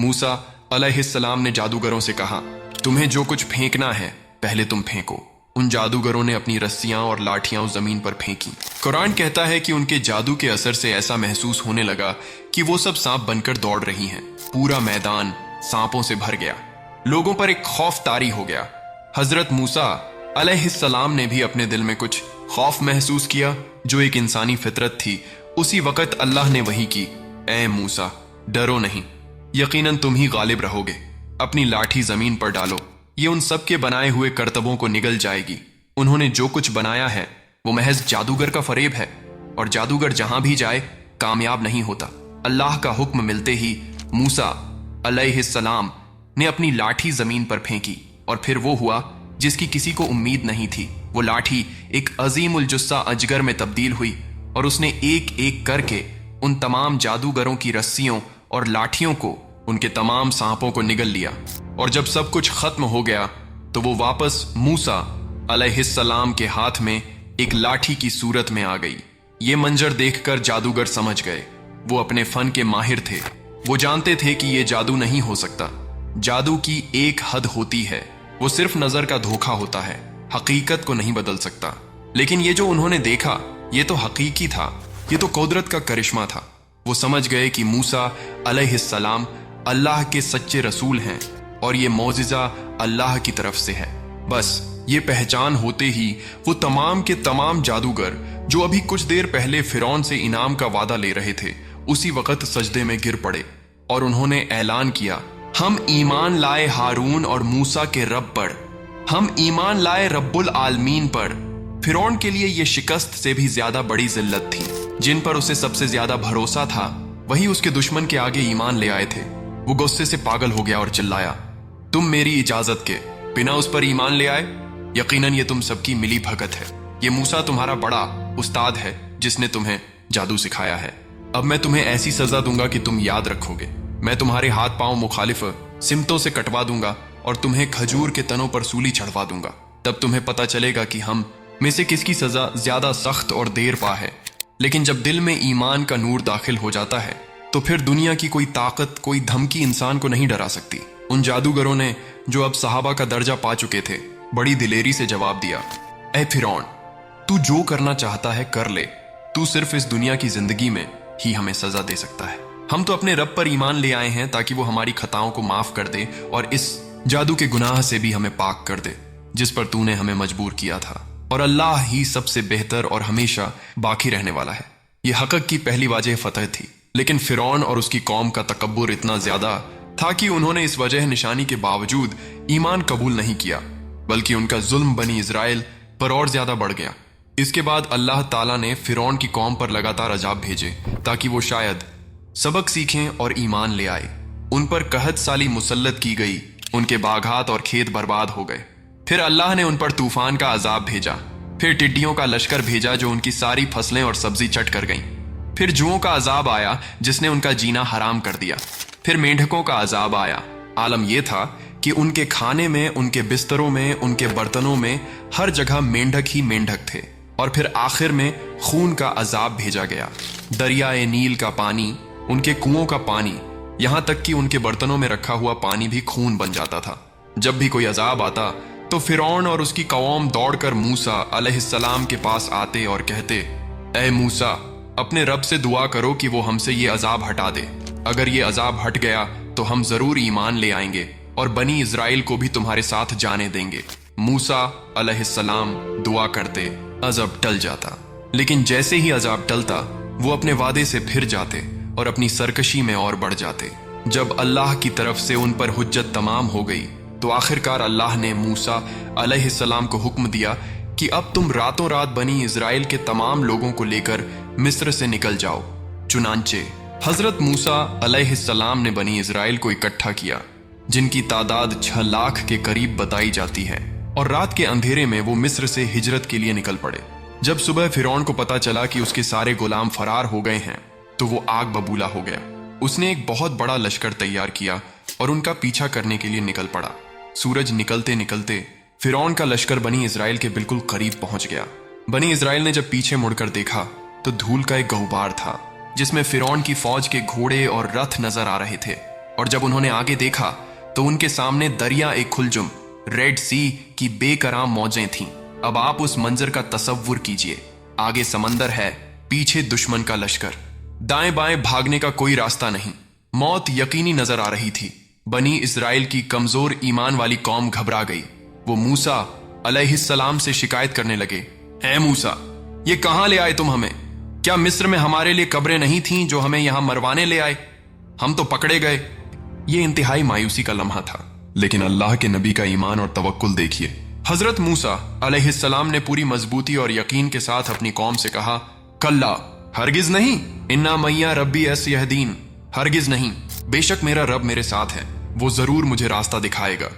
मूसा अलैहिस्सलाम ने जादूगरों से कहा, तुम्हें जो कुछ फेंकना है पहले तुम फेंको। उन जादूगरों ने अपनी रस्सियां और लाठियां उस जमीन पर फेंकी। कुरान कहता है कि उनके जादू के असर से ऐसा महसूस होने लगा कि वो सब सांप बनकर दौड़ रही हैं। पूरा मैदान सांपों से भर गया। लोगों पर एक खौफ तारी हो गया। हजरत मूसा अलैहिस्सलाम ने भी अपने दिल में कुछ खौफ महसूस किया जो एक इंसानी फितरत थी। उसी वक्त अल्लाह ने वही की, ए मूसा, डरो नहीं, यकीनन तुम ही गालिब रहोगे। अपनी लाठी जमीन पर डालो, ये उन सब के बनाए हुए करतबों को निगल जाएगी। उन्होंने जो कुछ बनाया है वो महज जादूगर का फरेब है, और जादूगर जहां भी जाए कामयाब नहीं होता। अल्लाह का हुक्म मिलते ही मूसा अलैहिस्सलाम ने अपनी लाठी जमीन पर फेंकी, और फिर वो हुआ जिसकी किसी को उम्मीद नहीं थी। वो लाठी एक अजीमुल जुस्सा अजगर में तब्दील हुई, और उसने एक एक करके उन तमाम जादूगरों की रस्सियों और लाठियों को, उनके तमाम सांपों को निगल लिया। और जब सब कुछ खत्म हो गया तो वो वापस मूसा अलैहिस्सलाम के हाथ में एक लाठी की सूरत में आ गई। ये मंजर देखकर जादूगर समझ गए। वो अपने फन के माहिर थे। वो जानते थे कि ये जादू नहीं हो सकता। जादू की एक हद होती है, वो सिर्फ नजर का धोखा होता है, हकीकत को नहीं बदल सकता। लेकिन ये जो उन्होंने देखा ये तो हकीकी था, ये तो कुदरत का करिश्मा था। वो समझ गए कि मूसा अलैहिस्सलाम अल्लाह के सच्चे रसूल हैं और ये मौजिज़ा अल्लाह की तरफ से है। बस ये पहचान होते ही वो तमाम के तमाम जादूगर जो अभी कुछ देर पहले फिरौन से इनाम का वादा ले रहे थे, उसी वक्त सजदे में गिर पड़े और उन्होंने ऐलान किया, हम ईमान लाए हारून और मूसा के रब पर, हम ईमान लाए रब्बुल आलमीन पर। फिरौन के लिए यह शिकस्त से भी ज्यादा बड़ी जिल्लत थी। जिन पर उसे सबसे ज्यादा भरोसा था वही उसके दुश्मन के आगे ईमान ले आए थे। वो गुस्से से पागल हो गया और चिल्लाया, तुम मेरी इजाजत के बिना उस पर ईमान ले आए? यकीनन ये तुम सबकी मिली भगत है। ये मूसा तुम्हारा बड़ा उस्ताद है जिसने तुम्हें जादू सिखाया है। अब मैं तुम्हें ऐसी सजा दूंगा कि तुम याद रखोगे। मैं तुम्हारे हाथ पांव मुखालिफ सिमतों से कटवा दूंगा और तुम्हें खजूर के तनों पर सूली चढ़वा दूंगा। तब तुम्हें पता चलेगा कि हम में से किसकी सजा ज्यादा सख्त और देर पा है। लेकिन जब दिल में ईमान का नूर दाखिल हो जाता है तो फिर दुनिया की कोई ताकत, कोई धमकी इंसान को नहीं डरा सकती। उन जादूगरों ने, जो अब सहाबा का दर्जा पा चुके थे, बड़ी दिलेरी से जवाब दिया, ए फिरौन, तू जो करना चाहता है कर ले। तू सिर्फ इस दुनिया की जिंदगी में ही हमें सजा दे सकता है। हम तो अपने रब पर ईमान ले आए हैं ताकि वो हमारी खताओं को माफ कर दे और इस जादू के गुनाह से भी हमें पाक कर दे जिस पर तूने हमें मजबूर किया था। और अल्लाह ही सबसे बेहतर और हमेशा बाकी रहने वाला है। यह हक़ की पहली वाजह फतह थी। लेकिन फिरौन और उसकी कौम का तकब्बुर इतना ज्यादा था कि उन्होंने इस वजह निशानी के बावजूद ईमान कबूल नहीं किया, बल्कि उनका जुल्म बनी इजराइल पर और ज्यादा बढ़ गया। इसके बाद अल्लाह ताला ने फिरौन की कौम पर लगातार अजाब भेजे ताकि वो शायद सबक सीखें और ईमान ले आए। उन पर कहत साली मुसल्लत की गई, उनके बागात और खेत बर्बाद हो गए। फिर अल्लाह ने उन पर तूफान का अजाब भेजा। फिर टिड्डियों का लश्कर भेजा जो उनकी सारी फसलें और सब्जी चट कर गईं। फिर जुओं का अजाब आया जिसने उनका जीना हराम कर दिया। फिर मेंढकों का अजाब आया। आलम यह था कि उनके खाने में, उनके बिस्तरों में, उनके बर्तनों में हर जगह मेंढक ही मेंढक थे। और फिर आखिर में खून का अजाब भेजा गया। दरियाए नील का पानी, उनके कुओं का पानी, यहां तक कि उनके बर्तनों में रखा हुआ पानी भी खून बन जाता था। जब भी कोई अजाब आता तो फिरौन और उसकी कौम दौड़कर मूसा अलैहिस्सलाम के पास आते और कहते, ए मूसा, अपने रब से दुआ करो कि वो हमसे ये अजाब हटा दे। अगर ये अजाब हट गया तो हम जरूर ईमान ले आएंगे और बनी इजराइल को भी तुम्हारे साथ जाने देंगे। मूसा अलैहिस्सलाम दुआ करते, अजब टल जाता। लेकिन जैसे ही अजाब टलता वो अपने वादे से फिर जाते और अपनी सरकशी में और बढ़ जाते। जब अल्लाह की तरफ से उन पर हुज्जत तमाम हो गई तो आखिरकार अल्लाह ने मूसा अलैहिस्सलाम को हुक्म दिया कि अब तुम रातों रात बनी इजराइल के तमाम लोगों को लेकर मिस्र से निकल जाओ। चुनांचे हजरत मूसा अलैहिस्सलाम ने बनी इजराइल को इकट्ठा किया, जिनकी तादाद 6 लाख के करीब बताई जाती है, और रात के अंधेरे में वो मिस्र से हिजरत के लिए निकल पड़े। जब सुबह फिरौन को पता चला कि उसके सारे गुलाम फरार हो गए हैं तो वो आग बबूला हो गया। उसने एक बहुत बड़ा लश्कर तैयार किया और उनका पीछा करने के लिए निकल पड़ा। सूरज निकलते निकलते फिरौन का लश्कर बनी इजराइल के बिल्कुल करीब पहुंच गया। बनी इजराइल ने जब पीछे मुड़कर देखा तो धूल का एक गहुबार था जिसमें फिरौन की फौज के घोड़े और रथ नजर आ रहे थे, और जब उन्होंने आगे देखा तो उनके सामने दरिया एक खुलजुम रेड सी की बेकराम मौजें थीं। अब आप उस मंजर का तसव्वुर कीजिए। आगे समंदर है, पीछे दुश्मन का लश्कर, दाएं बाएं भागने का कोई रास्ता नहीं। मौत यकीनी नजर आ रही थी। बनी इजराइल की कमजोर ईमान वाली कौम घबरा गई। वो मूसा अलैहिस्सलाम से शिकायत करने लगे, ऐ मूसा, ये कहां ले आए तुम हमें? क्या मिस्र में हमारे लिए कब्रें नहीं थीं जो हमें यहां मरवाने ले आए? हम तो पकड़े गए। ये इंतहाई मायूसी का लम्हा था, लेकिन अल्लाह के नबी का ईमान और तवक्कुल देखिए। हजरत मूसा अलैहिस्सलाम ने पूरी मजबूती और यकीन के साथ अपनी कौम से कहा, कल्ला, हरगिज नहीं, इन्ना मैया रब्बी यहदीन, हरगिज नहीं, बेशक मेरा रब मेरे साथ है, वो जरूर मुझे रास्ता दिखाएगा।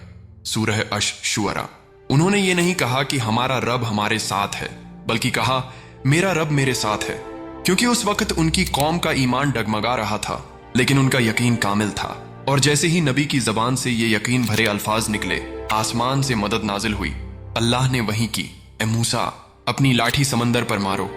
सूरह अश-शुअरा। उन्होंने ये नहीं कहा कि हमारा रब हमारे साथ है, बल्कि कहा मेरा रब मेरे साथ है, क्योंकि उस वक्त उनकी कौम का ईमान डगमगा रहा था, लेकिन उनका यकीन कामिल था। और जैसे ही नबी की जबान से ये यकीन भरे अल्फाज निकले, आसमान से मदद नाजिल हुई। अल्लाह ने वही की, ए मूसा, अपनी लाठी समंदर पर मारो।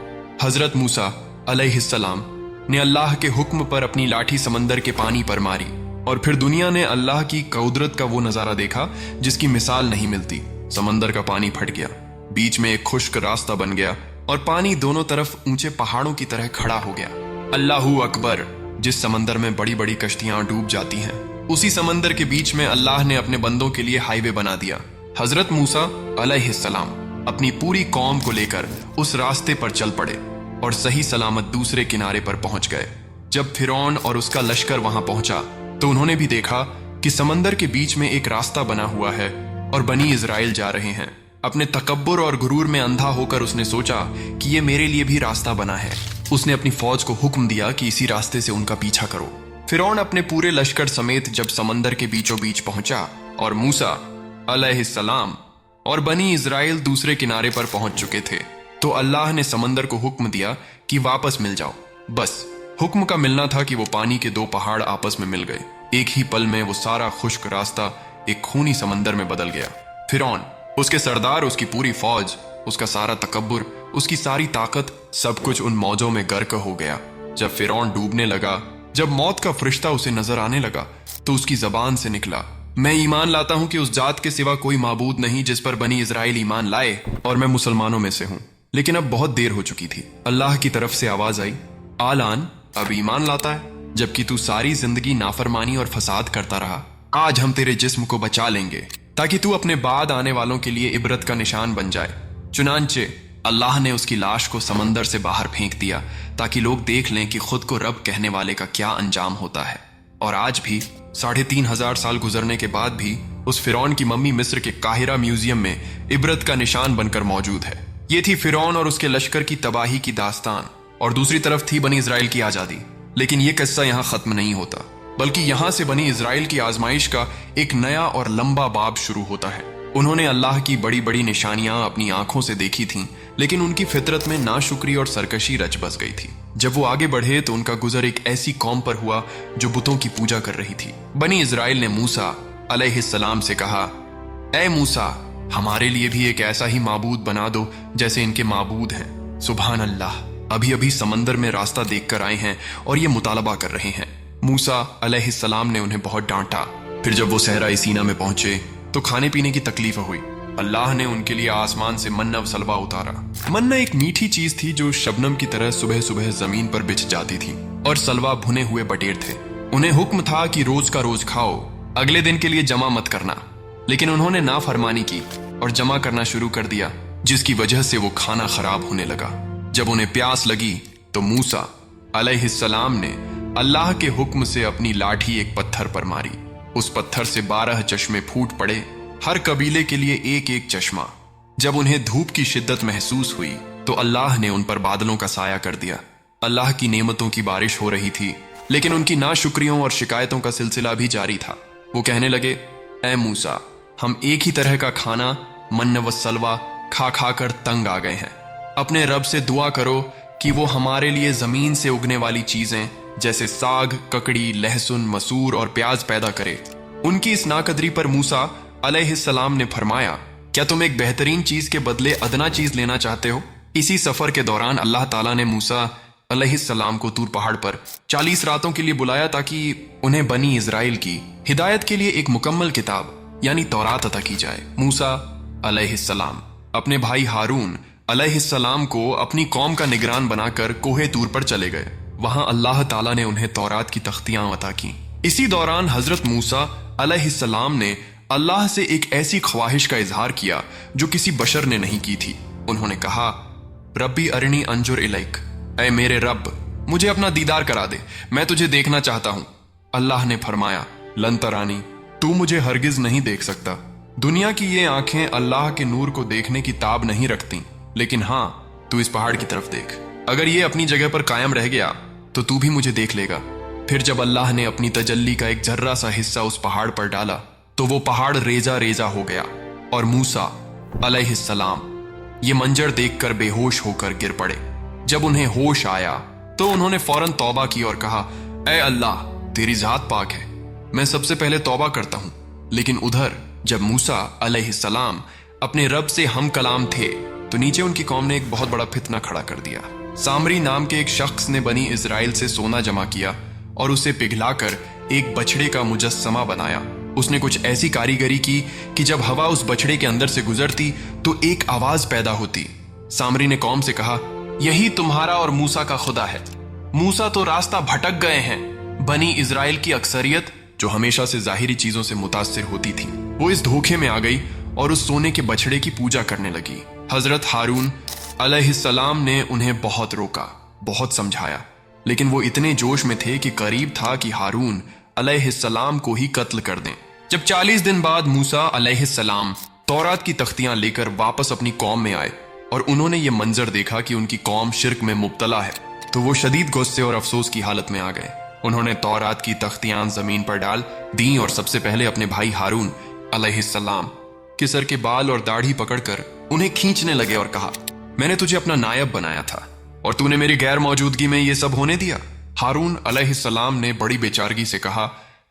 हजरत मूसा अलैहिस्सलाम ने अल्लाह के हुक्म पर अपनी लाठी समंदर के पानी पर मारी, और फिर दुनिया ने अल्लाह की कुदरत का वो नजारा देखा जिसकी मिसाल नहीं मिलती। समंदर का पानी फट गया, बीच में एक खुश्क रास्ता बन गया और पानी दोनों तरफ ऊंचे पहाड़ों की तरह खड़ा हो गया। अल्लाहू अकबर। जिस समंदर में बड़ी बड़ी कश्तियां डूब जाती हैं, उसी समंदर के बीच में अल्लाह ने अपने बंदों के लिए हाईवे बना दिया। हजरत मूसा अलैहिस्सलाम अपनी पूरी कौम को लेकर उस रास्ते पर चल पड़े और सही सलामत दूसरे किनारे पर पहुंच गए। जब फिरौन और उसका लश्कर वहां पहुंचा तो उन्होंने भी देखा कि समंदर के बीच में एक रास्ता बना हुआ है और बनी इजराइल जा रहे हैं। अपने तकब्बुर और गुरूर में अंधा होकर उसने सोचा कि ये मेरे लिए भी रास्ता बना है। उसने अपनी फौज को हुक्म दिया कि इसी रास्ते से उनका पीछा करो। फिरौन अपने पूरे लश्कर समेत जब समंदर के बीचों बीच पहुंचा और मूसा अलैहिस्सलाम और बनी इजराइल दूसरे किनारे पर पहुंच चुके थे, तो अल्लाह ने समंदर को हुक्म दिया कि वापस मिल जाओ। बस हुक्म का मिलना था कि वो पानी के 2 पहाड़ आपस में मिल गए। एक ही पल में वो सारा खुश्क रास्ता एक खूनी समंदर में बदल गया। फिरौन, उसके सरदार, उसकी पूरी फौज, उसका सारा तकब्बुर, उसकी सारी ताकत, सब कुछ उन मौजों में गर्क हो गया। जब फिरौन डूबने लगा, जब मौत का फरिश्ता उसे नजर आने लगा, तो उसकी जबान से निकला, मैं ईमान लाता हूं कि उस जात के सिवा कोई माबूद नहीं जिस पर बनी इजराइल ईमान लाए, और मैं मुसलमानों में से हूं। लेकिन अब बहुत देर हो चुकी थी। अल्लाह की तरफ से आवाज आई, आलान, अब ईमान लाता है, जबकि तू सारी जिंदगी नाफरमानी और फसाद करता रहा। आज हम तेरे जिस्म को बचा लेंगे ताकि तू अपने बाद आने वालों के लिए इबरत का निशान बन जाए। चुनांचे अल्लाह ने उसकी लाश को समंदर से बाहर फेंक दिया ताकि लोग देख लें कि खुद को रब कहने वाले का क्या अंजाम होता है। और आज भी 3500 साल गुजरने के बाद भी उस फिरौन की मम्मी मिस्र के काहिरा म्यूजियम में इबरत का निशान बनकर मौजूद है। ये थी फिरौन और उसके लश्कर की तबाही की दास्तान, और दूसरी तरफ थी बनी इजराइल की आजादी। लेकिन यह किस्सा यहाँ खत्म नहीं होता, बल्कि यहाँ से बनी इजराइल की आजमाइश का एक नया और लंबा बाब शुरू होता है। उन्होंने अल्लाह की बड़ी बड़ी निशानियां अपनी आंखों से देखी थीं, लेकिन उनकी फितरत में नाशुक्री और सरकशी रच बस गई थी। जब वो आगे बढ़े तो उनका गुजर एक ऐसी कौम पर हुआ जो बुतों की पूजा कर रही थी। बनी इजराइल ने मूसा अलैहिस्सलाम से कहा, ऐ मूसा, हमारे लिए भी एक ऐसा ही माबूद बना दो जैसे इनके माबूद हैं। सुभान अल्लाह, अभी अभी समंदर में रास्ता देखकर आए हैं और ये मुतालबा कर रहे हैं। मूसा अलैहिस्सलाम ने उन्हें बहुत डांटा। फिर जब वो सहरा सीना में पहुंचे तो खाने पीने की तकलीफ हुई। अल्लाह ने उनके लिए आसमान से मन्ना व सलवा उतारा। मन्ना एक मीठी चीज थी जो शबनम की तरह सुबह सुबह जमीन पर बिछ जाती थी, और सलवा भुने हुए बटेर थे। उन्हें हुक्म था कि रोज का रोज खाओ, अगले दिन के लिए जमा मत करना। लेकिन उन्होंने नाफरमानी की और जमा करना शुरू कर दिया, जिसकी वजह से वो खाना खराब होने लगा। जब उन्हें प्यास लगी तो मूसा अलैहिस्सलाम ने अल्लाह के हुक्म से अपनी लाठी एक पत्थर पर मारी। उस पत्थर से 12 चश्मे फूट पड़े, हर कबीले के लिए एक एक चश्मा। जब उन्हें धूप की शिद्दत महसूस हुई तो अल्लाह ने उन पर बादलों का साया कर दिया। अल्लाह की नेमतों की बारिश हो रही थी, लेकिन उनकी नाशुक्रियों और शिकायतों का सिलसिला भी जारी था। वो कहने लगे, ऐ मूसा, हम एक ही तरह का खाना मन्न व सलवा खा खा कर तंग आ गए हैं। अपने रब से दुआ करो कि वो हमारे लिए जमीन से उगने वाली चीजें जैसे साग, ककड़ी, लहसुन, मसूर और प्याज पैदा करे। उनकी इस नाकदरी पर मूसा अलैहिस्सलाम ने फरमाया, क्या तुम एक बेहतरीन चीज के बदले अदना चीज लेना चाहते हो? इसी सफर के दौरान अल्लाह ताला ने मूसा अलैहिस्सलाम को तूर पहाड़ पर 40 रातों के लिए बुलाया ताकि उन्हें बनी इजराइल की हिदायत के लिए एक मुकम्मल किताब यानी तौरात अता की जाए। मूसा अलैहिस्सलाम अपने भाई हारून अलैहिस्सलाम को अपनी कौम का निगरान बनाकर कोहे तूर पर चले गए। वहां अल्लाह ताला ने उन्हें तौरात की तख्तियां अता की। इसी दौरान हजरत मूसा अलैहिस्सलाम ने अल्लाह से एक ऐसी ख्वाहिश का इजहार किया जो किसी बशर ने नहीं की थी। उन्होंने कहा, रब्बी अरनी अंजुर इलैक, ऐ मेरे रब, मुझे अपना दीदार करा दे, मैं तुझे देखना चाहता हूं। अल्लाह ने फरमाया, लन तरानी, तू मुझे हरगिज नहीं देख सकता। दुनिया की ये आंखें अल्लाह के नूर को देखने की ताब नहीं रखती, लेकिन हां, तू इस पहाड़ की तरफ देख। अगर ये अपनी जगह पर कायम रह गया तो तू भी मुझे देख लेगा। फिर जब अल्लाह ने अपनी तजल्ली का एक जर्रा सा हिस्सा उस पहाड़ पर डाला तो वो पहाड़ रेजा रेजा हो गया और मूसा अलैहिस्सलाम ये मंजर देखकर बेहोश होकर गिर पड़े। जब उन्हें होश आया तो उन्होंने फौरन तौबा की और कहा, ऐ अल्लाह, तेरी जात पाक है, मैं सबसे पहले तौबा करता हूं। लेकिन उधर जब मूसा अलैहिस्सलाम अपने रब से हम कलाम थे तो नीचे उनकी कौम ने एक बहुत बड़ा फितना खड़ा कर दिया। सामरी नाम के एक शख्स ने बनी इजराइल से सोना जमा किया और उसे पिघलाकर एक बछड़े का मुजस्समा बनाया। उसने कुछ ऐसी कारीगरी की कि जब हवा उस बछड़े के अंदर से गुजरती तो एक आवाज पैदा होती। सामरी ने कौम से कहा, यही तुम्हारा और मूसा का खुदा है। मूसा तो रास्ता भटक गए हैं। बनी इजराइल की अक्सरियत जो हमेशा से जाहिरी चीजों से मुतासिर होती थी, वो इस धोखे में आ गई और उस सोने के बछड़े की पूजा करने लगी। हजरत हारून अलैहिस्सलाम ने उन्हें बहुत रोका, बहुत समझाया, लेकिन वो इतने जोश में थे कि करीब था कि हारून अलैहिस्सलाम को ही कत्ल कर दें। जब 40 दिन बाद मूसा अलैहिस्सलाम तौरात की तख्तियां लेकर वापस अपनी कौम में आए और उन्होंने ये मंजर देखा कि उनकी कौम शिर्क में मुब्तला है तो वो शदीद गुस्से और अफसोस की हालत में आ गए। उन्होंने तौरात की तख्तियां जमीन पर डाल दी और सबसे पहले अपने भाई हारून अलैहिस्सलाम के सर के बाल और दाढ़ी पकड़कर उन्हें खींचने लगे और कहा, मैंने तुझे अपना नायब बनाया था और तूने मेरी गैर मौजूदगी में ये सब होने दिया। हारून अलैहिस्सलाम ने बड़ी बेचारगी से कहा,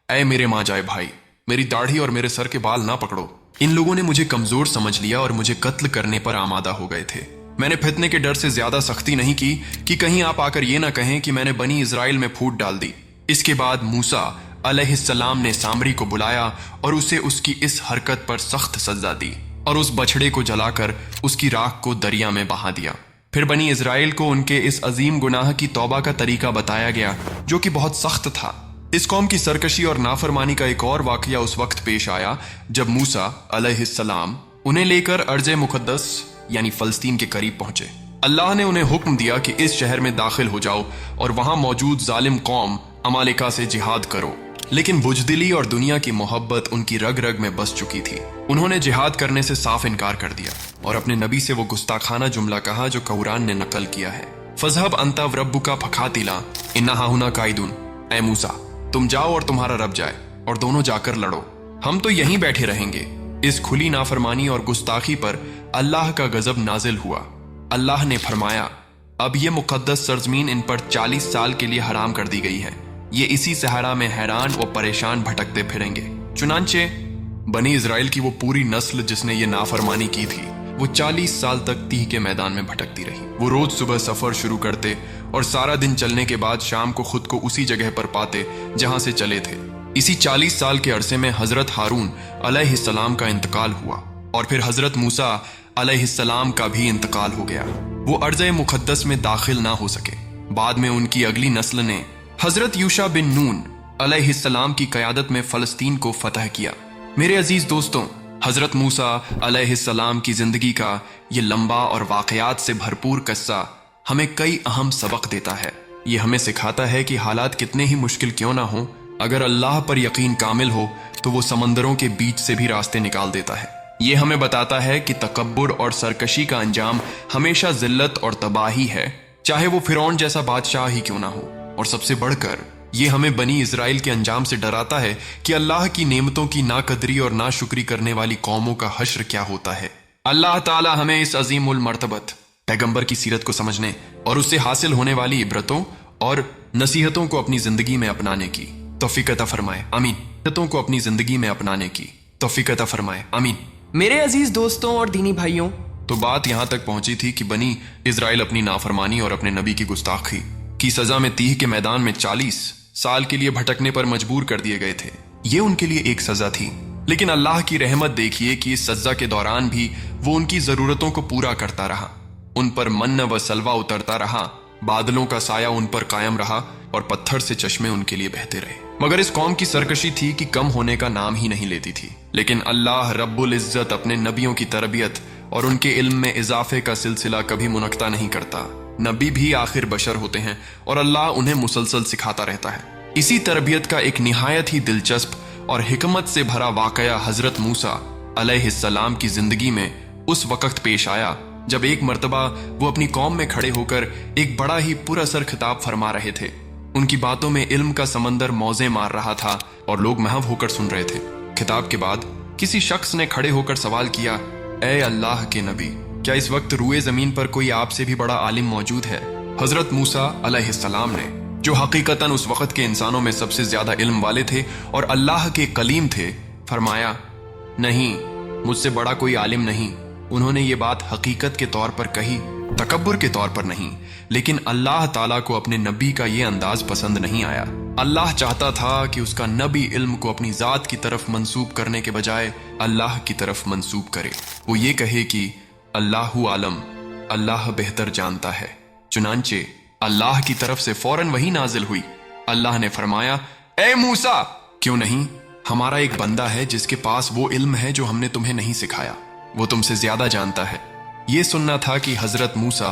ऐ मेरे माँ जाए भाई, मेरी दाढ़ी और मेरे सर के बाल ना पकड़ो। इन लोगों ने मुझे कमजोर समझ लिया और मुझे कत्ल करने पर आमादा हो गए थे। मैंने फितने के डर से ज्यादा सख्ती नहीं की कि कहीं आप आकर ये ना कहें कि मैंने बनी इजराइल में फूट डाल दी। इसके बाद मूसा अलैहिस्सलाम ने सामरी को बुलाया और उसे उसकी इस हरकत पर सख्त सजा दी और उस बछड़े को जलाकर उसकी राख को दरिया में बहा दिया। फिर बनी इजराइल को उनके इस अजीम गुनाह की तौबा का तरीका बताया गया जो कि बहुत सख्त था। इस कौम की सरकशी और नाफरमानी का एक और वाकया उस वक्त पेश आया जब मूसा अलैहिस्सलाम उन्हें लेकर अर्ज़ मुक़द्दस यानी फलस्तीन के करीब पहुंचे। अल्लाह ने उन्हें हुक्म दिया कि इस शहर में दाखिल हो जाओ और वहां मौजूद जालिम कौम अमालिका से जिहाद करो। लेकिन बुजदिली और दुनिया की मोहब्बत उनकी रग रग में बस चुकी थी। उन्होंने जिहाद करने से साफ इनकार कर दिया और अपने नबी से वो गुस्ताखाना जुमला कहा जो कुरान ने नकल किया है, फज़हब अंता व रब्बुका फखातिला इन्ना हाहुना काइदुन। ऐ मूसा, तुम जाओ और तुम्हारा रब जाए और दोनों जाकर लड़ो, हम तो यहीं बैठे रहेंगे। इस खुली नाफरमानी और गुस्ताखी पर अल्लाह का गजब नाजिल हुआ। अल्लाह ने फरमाया, अब ये मुकद्दस सरजमीन इन पर 40 साल के लिए हराम कर दी गई है। ये इसी सहारा में हैरान और परेशान भटकते फिरेंगे। चुनांचे बनी इजराइल की वो पूरी नस्ल जिसने ये नाफरमानी की थी, वो 40 साल तक तीह के मैदान में भटकती रही। वो रोज सुबह सफर शुरू करते और सारा दिन चलने के बाद शाम को खुद को उसी जगह पर पाते जहां से चले थे। इसी 40 साल के अरसे में हजरत हारून अलैहिस्सलाम का इंतकाल हुआ और फिर हजरत मूसा अलैहिस्सलाम का भी इंतकाल हो गया। वो अर्ज़ मुक़द्दस में दाखिल ना हो सके। बाद में उनकी अगली नस्ल ने हजरत यूशा बिन नून अलैहिस्सलाम की क़यादत में फ़लस्तीन को फतह किया। मेरे अजीज दोस्तों, हजरत मूसा अलैहिस्सलाम की जिंदगी का ये लंबा और वाक़यात से भरपूर किस्सा हमें कई अहम सबक देता है। ये हमें सिखाता है कि हालात कितने ही मुश्किल क्यों ना हो, अगर अल्लाह पर यकीन कामिल हो तो वो समंदरों के बीच से भी रास्ते निकाल देता है। ये हमें बताता है कि तकब्बुर और सरकशी का अंजाम हमेशा जिल्लत और तबाही है, चाहे वो फिरौन जैसा बादशाह ही क्यों ना हो। और सबसे बढ़कर ये हमें बनी इजराइल के अंजाम से डराता है कि अल्लाह की नेमतों की नाकदरी और नाशुक्री करने वाली कौमों का हश्र क्या होता है। अल्लाह ताला हमें इस अजीमुल मर्तबत पैगंबर की सीरत को समझने और उससे हासिल होने वाली इबरतों और नसीहतों को अपनी जिंदगी में अपनाने की तौफीक अता फरमाए, आमीन। नसीहतों को अपनी जिंदगी में अपनाने की तौफीक अता फरमाए, आमीन। मेरे अजीज दोस्तों और दीनी भाइयों, तो बात यहां तक पहुंची थी कि बनी इजराइल अपनी नाफरमानी और अपने नबी की गुस्ताखी की सजा में तीह के मैदान में 40 साल के लिए भटकने पर मजबूर कर दिए गए थे। ये उनके लिए एक सजा थी, लेकिन अल्लाह की रहमत देखिए कि इस सजा के दौरान भी वो उनकी जरूरतों को पूरा करता रहा। उन पर मन्न व सलवा उतरता रहा, बादलों का साया उन पर कायम रहा और पत्थर से चश्मे उनके लिए बहते रहे। मगर इस कौम की सरकशी थी कि कम होने का नाम ही नहीं लेती थी। लेकिन अल्लाह रब्बुल इज्जत अपने नबियों की तरबियत और उनके इल्म में इजाफे का सिलसिला कभी मुनक्ता नहीं करता। नबी भी आखिर बशर होते हैं और अल्लाह उन्हें मुसलसल सिखाता रहता है। इसी तरबियत का एक निहायत ही दिलचस्प और हिकमत से भरा वाकया हजरत मूसा अलैहिस्सलाम की जिंदगी में उस वक्त पेश आया जब एक मर्तबा वो अपनी कौम में खड़े होकर एक बड़ा ही पुरअसर खिताब फरमा रहे थे। उनकी बातों में इल्म का समंदर मौजे मार रहा था और लोग महव होकर सुन रहे थे। खिताब के बाद किसी शख्स ने खड़े होकर सवाल किया, ए अल्लाह के नबी, क्या इस वक्त रूए जमीन पर कोई आपसे भी बड़ा आलिम मौजूद है? हजरत मूसा अलैहिस्सलाम ने, जो हकीकतन उस वक्त के इंसानों में सबसे ज्यादा इल्म वाले थे और अल्लाह के कलीम थे, फरमाया, नहीं, मुझसे बड़ा कोई आलिम नहीं। उन्होंने ये बात हकीकत के तौर पर कही, तकब्बुर के तौर पर नहीं। लेकिन अल्लाह ताला को अपने नबी का ये अंदाज पसंद नहीं आया। अल्लाह चाहता था कि उसका नबी इल्म को अपनी जात की तरफ मंसूब करने के बजाय अल्लाह की तरफ मंसूब करे। वो ये कहे कि अल्लाहु आलम, अल्लाह बेहतर जानता है। चुनांचे अल्लाह की तरफ से फौरन वही नाजिल हुई। अल्लाह ने फरमाया, ए मूसा, क्यों नहीं, हमारा एक बंदा है जिसके पास वो इल्म है जो हमने तुम्हें नहीं सिखाया, वो तुमसे ज्यादा जानता है। ये सुनना था कि हजरत मूसा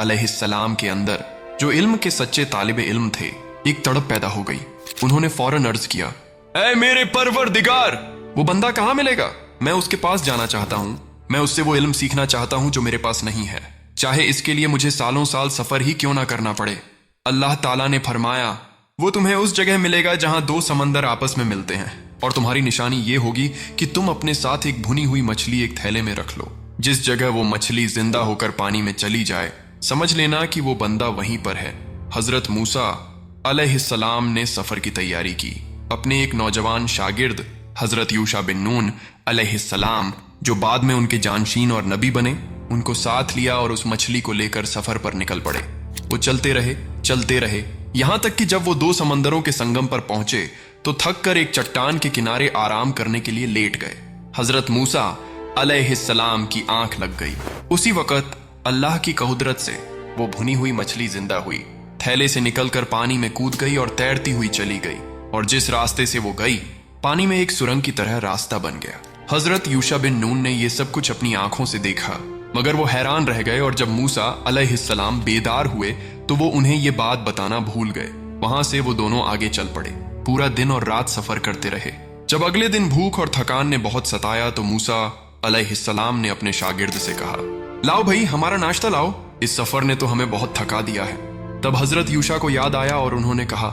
अलैहिस्सलाम के अंदर, जो इल्म के सच्चे तालिबे इल्म थे, एक तड़प पैदा हो गई। उन्होंने फौरन अर्ज किया, ऐ मेरे परवरदिगार, वो बंदा कहाँ मिलेगा? मैं उसके पास जाना चाहता हूँ। मैं उससे वो इल्म सीखना चाहता हूँ जो मेरे पास नहीं है, चाहे इसके लिए मुझे सालों साल सफर ही क्यों ना करना पड़े। अल्लाह ताला ने फरमाया, वो तुम्हें उस जगह मिलेगा जहां दो समंदर आपस में मिलते हैं, और तुम्हारी निशानी ये होगी कि तुम अपने साथ एक भुनी हुई मछली एक थैले में रख लो। जिस जगह वो मछली जिंदा होकर पानी में चली जाए, समझ लेना कि वो बंदा वहीं पर है। हजरत मूसा अलैहिस्सलाम ने सफर की तैयारी की। अपने एक नौजवान शागिर्द हजरत यूशा बिन नून अलैहिस्सलाम, जो बाद में उनके जानशीन और नबी बने, उनको साथ लिया और उस मछली को लेकर सफर पर निकल पड़े। वो चलते रहे यहां तक कि जब वो दो समंदरों के संगम पर पहुंचे तो थक कर एक चट्टान के किनारे आराम करने के लिए लेट गए। हजरत मूसा अलैहिस्सलाम की आंख लग गई। उसी वक्त अल्लाह की कुदरत से वो भुनी हुई मछली जिंदा हुई, थैले से निकलकर पानी में कूद गई और तैरती हुई चली गई, और जिस रास्ते से वो गई, पानी में एक सुरंग की तरह रास्ता बन गया। हजरत यूशा बिन नून ने ये सब कुछ अपनी आंखों से देखा, मगर वो हैरान रह गए, और जब मूसा अलैहिस्सलाम बेदार हुए तो वो उन्हें ये बात बताना भूल गए। वहां से वो दोनों आगे चल पड़े। पूरा दिन और रात सफर करते रहे। जब अगले दिन भूख और थकान ने बहुत सताया तो मूसा अलैहिस्सलाम ने अपने शागिर्द से कहा, लाओ भाई, हमारा नाश्ता लाओ, इस सफर ने तो हमें बहुत थका दिया है। तब हजरत यूशा को याद आया और उन्होंने कहा,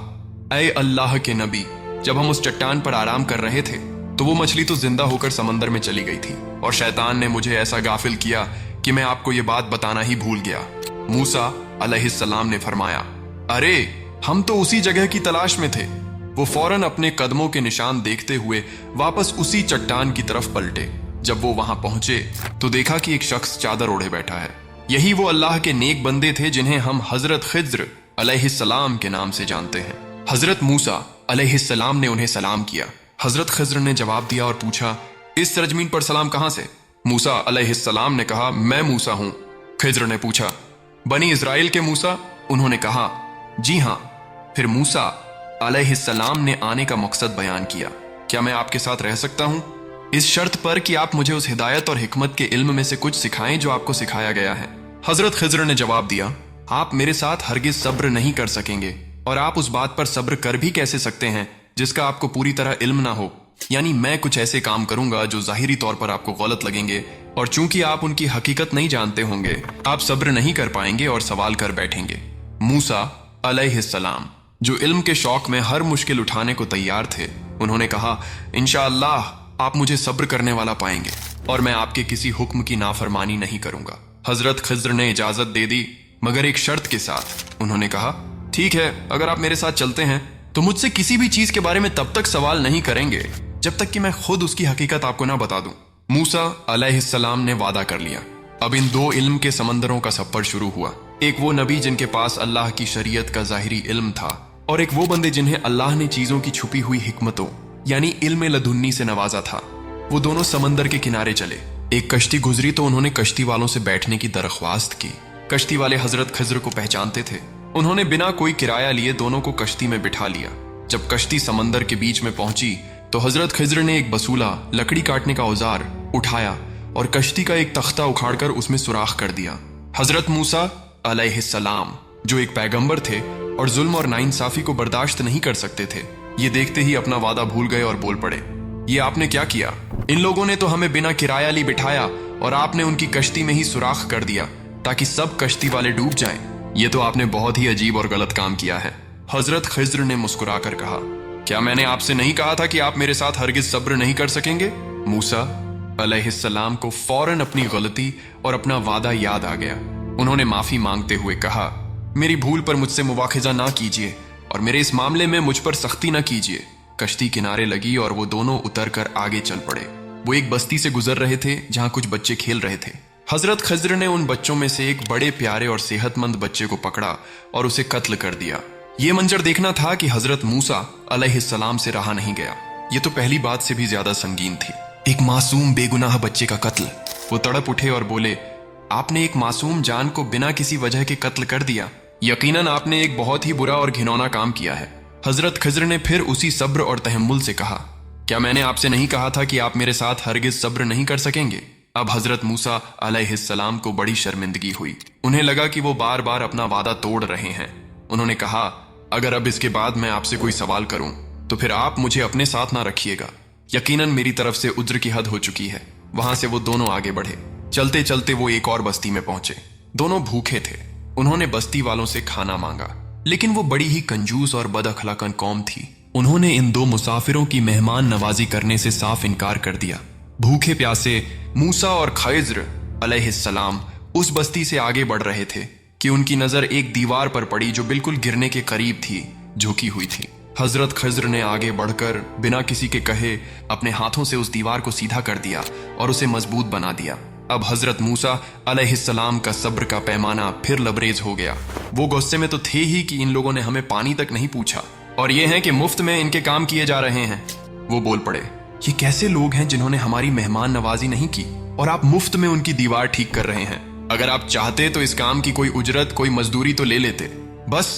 ऐ अल्लाह के नबी, जब हम उस चट्टान पर आराम कर रहे थे तो वो मछली तो जिंदा होकर समंदर में चली गई थी, और शैतान ने मुझे ऐसा गाफिल किया कि मैं आपको ये बात बताना ही भूल गया। मूसा अलैहिस्सलाम ने फरमाया, अरे हम तो उसी जगह की तलाश में थे। वो फौरन अपने कदमों के निशान देखते हुए वापस उसी चट्टान की तरफ पलटे। जब वो वहां पहुंचे तो देखा कि एक शख्स चादर ओढ़े बैठा है। यही वो अल्लाह के नेक बंदे थे जिन्हें हम हजरत खिज्र अलैहिस्सलाम के नाम से जानते हैं। हजरत मूसा अलैहिस्सलाम ने उन्हें सलाम किया। हजरत खिज्र ने जवाब दिया और पूछा, इस सरजमीन पर सलाम कहां से? मूसा अलैहिस्सलाम ने कहा, मैं मूसा हूं। खिज्र ने पूछा, बनी इजराइल के मूसा? उन्होंने कहा, जी हां। फिर मूसा अलैहिस्सलाम ने आने का मकसद बयान किया, क्या मैं आपके साथ रह सकता हूं, इस शर्त पर कि आप मुझे उस हिदायत और हिकमत के इल्म में से कुछ सिखाएं जो आपको सिखाया गया है। हजरत खिज्र ने जवाब दिया, आप मेरे साथ हरगिज सब्र नहीं कर सकेंगे, और आप उस बात पर सब्र कर भी कैसे सकते हैं जिसका आपको पूरी तरह इल्म ना हो। यानी मैं कुछ ऐसे काम करूंगा जो जाहिरी तौर पर आपको गलत लगेंगे, और चूंकि आप उनकी हकीकत नहीं जानते होंगे, आप सब्र नहीं कर पाएंगे और सवाल कर बैठेंगे। मूसा अलैहिस्सलाम, जो इल्म के शौक में हर मुश्किल उठाने को तैयार थे, उन्होंने कहा, इंशाअल्लाह आप मुझे सब्र करने वाला पाएंगे और मैं आपके किसी हुक्म की नाफरमानी नहीं करूंगा। हजरत खिज्र ने इजाजत दे दी, मगर एक शर्त के साथ। उन्होंने कहा, ठीक है, अगर आप मेरे साथ चलते हैं तो मुझसे किसी भी चीज के बारे में तब तक सवाल नहीं करेंगे जब तक कि मैं खुद उसकी हकीकत आपको ना बता दूं। मूसा अलैहिस्सलाम ने वादा कर लिया। अब इन दो इल्म के समंदरों का सफर शुरू हुआ। एक वो नबी जिनके पास अल्लाह की शरीयत का जाहिरी इल्म था, और एक वो बंदे जिन्हें अल्लाह ने चीजों की छुपी हुई हिकमतों यानी इल्म लदुन्नी से नवाजा था। वो दोनों समंदर के किनारे चले। एक कश्ती गुजरी तो उन्होंने कश्ती वालों से बैठने की दरख्वास्त की। कश्ती वाले हजरत खिज्र को पहचानते थे। उन्होंने बिना कोई किराया लिए दोनों को कश्ती में बिठा लिया। जब कश्ती समंदर के बीच में पहुंची तो हजरत खिज्र ने एक बसूला, लकड़ी काटने का औजार उठाया और कश्ती का एक तख्ता उखाड़कर उसमें सुराख कर दिया। हजरत मूसा अलैहिस्सलाम, जो एक पैगंबर थे और जुल्म और नाइंसाफी को बर्दाश्त नहीं कर सकते थे, ये देखते ही अपना वादा भूल गए और बोल पड़े, ये आपने क्या किया? इन लोगों ने तो हमें बिना किराया ली बिठाया और आपने उनकी कश्ती में ही सुराख कर दिया ताकि सब कश्ती वाले डूब जाएं। ये तो आपने बहुत ही अजीब और गलत काम किया है। हजरत खिज्र ने मुस्कुराकर कहा, क्या मैंने आपसे नहीं कहा था कि आप मेरे साथ हरगिज सब्र नहीं कर सकेंगे? मूसा अलैहिस्सलाम को फौरन अपनी गलती और अपना वादा याद आ गया। उन्होंने माफी मांगते हुए कहा, मेरी भूल पर मुझसे मुवाखिजा ना कीजिए और मेरे इस मामले में मुझ पर सख्ती ना कीजिए। कश्ती किनारे लगी और वो दोनों उतरकर आगे चल पड़े। वो एक बस्ती से गुजर रहे थे जहां कुछ बच्चे खेल रहे थे। हजरत खिज्र ने उन बच्चों में से एक बड़े प्यारे और सेहतमंद बच्चे को पकड़ा और उसे कत्ल कर दिया। ये मंजर देखना था कि हजरत मूसा अलैहिस्सलाम से रहा नहीं गया। ये तो पहली बात से भी ज्यादा संगीन थी, एक मासूम बेगुनाह बच्चे का कत्ल। वो तड़प उठे और बोले, आपने एक मासूम जान को बिना किसी वजह के कत्ल कर दिया। यकीनन आपने एक बहुत ही बुरा और घिनौना काम किया है। हजरत खिज्र ने फिर उसी सब्र और तहम्मुल से कहा, क्या मैंने आपसे नहीं कहा था कि आप मेरे साथ हरगिज सब्र नहीं कर सकेंगे? अब हजरत मूसा अलैहिस्सलाम को बड़ी शर्मिंदगी हुई। उन्हें लगा कि वो बार बार अपना वादा तोड़ रहे हैं। उन्होंने कहा, अगर अब इसके बाद मैं आपसे कोई सवाल करूं तो फिर आप मुझे अपने साथ ना रखिएगा। यकीनन मेरी तरफ से उज्र की हद हो चुकी है। वहां से वो दोनों आगे बढ़े। चलते चलते वो एक और बस्ती में पहुंचे। दोनों भूखे थे। उन्होंने बस्ती वालों से खाना मांगा, लेकिन वो बड़ी ही कंजूस और बदअखलाकन कौम थी। उन्होंने इन दो मुसाफिरों की मेहमान नवाजी करने से साफ इनकार कर दिया। भूखे प्यासे मूसा और खिज्र अलैहिस्सलाम उस बस्ती से आगे बढ़ रहे थे कि उनकी नजर एक दीवार पर पड़ी जो बिल्कुल गिरने के करीब थी, झुकी हुई थी। हजरत खिज्र ने आगे बढ़कर बिना किसी के कहे अपने हाथों से उस दीवार को सीधा कर दिया और उसे मजबूत बना दिया। अब हजरत मूसा अलैहिस्सलाम का सब्र का पैमाना फिर लबरेज हो गया। वो गुस्से में तो थे ही कि इन लोगों ने हमें पानी तक नहीं पूछा और ये है कि मुफ्त में इनके काम किए जा रहे हैं। वो बोल पड़े, ये कैसे लोग हैं जिन्होंने हमारी मेहमान नवाजी नहीं की और आप मुफ्त में उनकी दीवार ठीक कर रहे हैं? अगर आप चाहते तो इस काम की कोई उजरत, कोई मजदूरी तो ले लेते। बस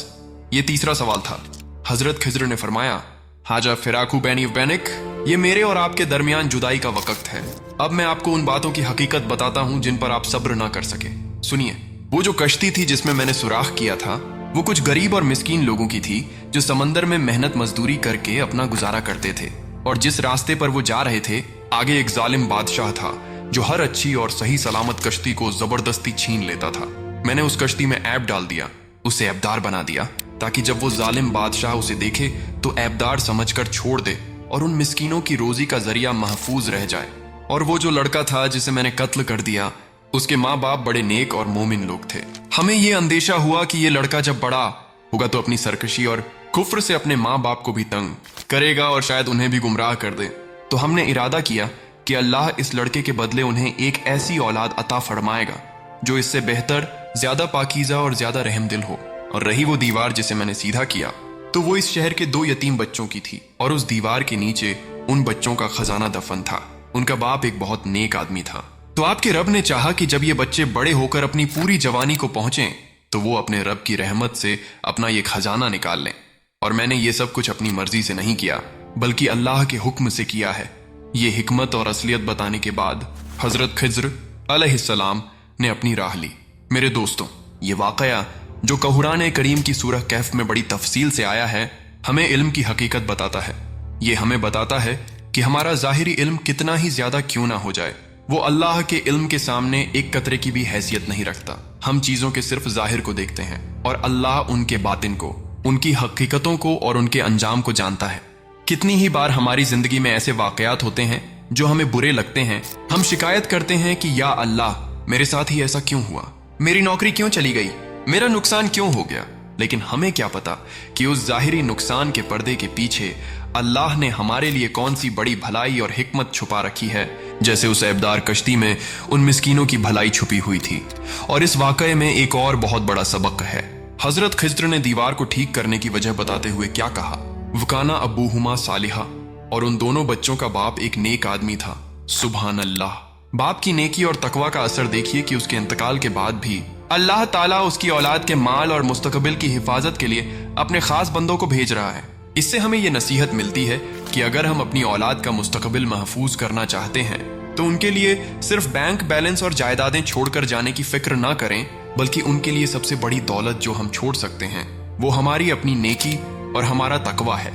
ये तीसरा सवाल था। हजरत खिज्र ने फरमाया, हाजा फिराकू बैनी बैनिक, ये मेरे और आपके दरमियान जुदाई का वक्त है। अब मैं आपको उन बातों की हकीकत बताता हूं जिन पर आप सब्र ना कर सके। सुनिए, वो जो कश्ती थी जिसमें मैंने सुराख किया था, वो कुछ गरीब और मिस्कीन लोगों की थी जो समंदर में मेहनत मजदूरी करके अपना गुजारा करते थे। और जिस रास्ते पर वो जा रहे थे, आगे एक जालिम बादशाह था जो हर अच्छी और सही सलामत कश्ती को जबरदस्ती छीन लेता था। मैंने उस कश्ती में ऐब डाल दिया, उसे ऐबदार बना दिया, ताकि जब वो जालिम बादशाह उसे देखे तो ऐबदार समझकर छोड़ दे और उन मिस्कीनों की रोजी का जरिया महफूज रह जाए। और वो जो लड़का था जिसे मैंने कत्ल कर दिया, उसके माँ बाप बड़े नेक और मोमिन लोग थे। हमें ये अंदेशा हुआ कि ये लड़का जब बड़ा होगा तो अपनी सरकशी और कुफ्र से अपने माँ बाप को भी तंग करेगा और शायद उन्हें भी गुमराह कर दे। तो हमने इरादा किया कि अल्लाह इस लड़के के बदले उन्हें एक ऐसी औलाद अता फरमाएगा जो इससे बेहतर, ज्यादा पाकीज़ा और ज्यादा रहमदिल हो। और रही वो दीवार जिसे मैंने सीधा किया, तो वो इस शहर के 2 यतीम बच्चों की थी और उस दीवार के नीचे उन बच्चों का खजाना दफन था। उनका बाप एक बहुत नेक आदमी था। तो आपके रब ने चाहा कि जब ये बच्चे बड़े होकर अपनी पूरी जवानी को पहुंचे तो वो अपने रब की रहमत से अपना ये खजाना निकाल लें। और मैंने ये सब कुछ अपनी मर्जी से नहीं किया, बल्कि अल्लाह के हुक्म से किया है। ये हिकमत और असलियत बताने के बाद हजरत खिज्र अलैहिस्सलाम ने अपनी राह ली। मेरे दोस्तों, ये वाकया जो कुरान करीम की सूरह कहफ में बड़ी तफसील से आया है, हमें इल्म की हकीकत बताता है। ये हमें बताता है कि हमारा ज़ाहिरी इल्म कितना ही ज्यादा क्यों ना हो जाए, वो अल्लाह के इल्म के सामने एक कतरे की भी हैसियत नहीं रखता। हम चीजों के सिर्फ जाहिर को देखते हैं और अल्लाह उनके बातिन को, उनकी हकीकतों को और उनके अंजाम को जानता है। कितनी ही बार हमारी जिंदगी में ऐसे वाकयात होते हैं जो हमें बुरे लगते हैं। हम शिकायत करते हैं कि या अल्लाह, मेरे साथ ही ऐसा क्यों हुआ, मेरी नौकरी क्यों चली गई, मेरा नुकसान क्यों हो गया। लेकिन हमें क्या पता कि उस जाहिरी नुकसान के पर्दे के पीछे अल्लाह ने हमारे लिए कौन सी बड़ी भलाई और हिकमत छुपा रखी है। जैसे उस ऐबदार कश्ती में उन मिस्कीनों की भलाई छुपी हुई थी। और इस वाकये में एक और बहुत बड़ा सबक है। हजरत खिज्र ने दीवार को ठीक करने की वजह बताते हुए क्या कहा, वकाना अबूहुमा सालिहा, और उन दोनों बच्चों का बाप एक नेक आदमी था। सुभान अल्लाह। बाप की नेकी और तकवा का असर देखिए कि उसके इंतकाल के बाद भी अल्लाह ताला उसकी औलाद के माल और मुस्तकबिल की हिफाजत के लिए अपने खास बंदों को भेज रहा है। इससे हमें यह नसीहत मिलती है कि अगर हम अपनी औलाद का मुस्तकबिल महफूज करना चाहते हैं तो उनके लिए सिर्फ बैंक बैलेंस और जायदादें छोड़कर जाने की फिक्र ना करें, बल्कि उनके लिए सबसे बड़ी दौलत जो हम छोड़ सकते हैं वो हमारी अपनी नेकी और हमारा तकवा है।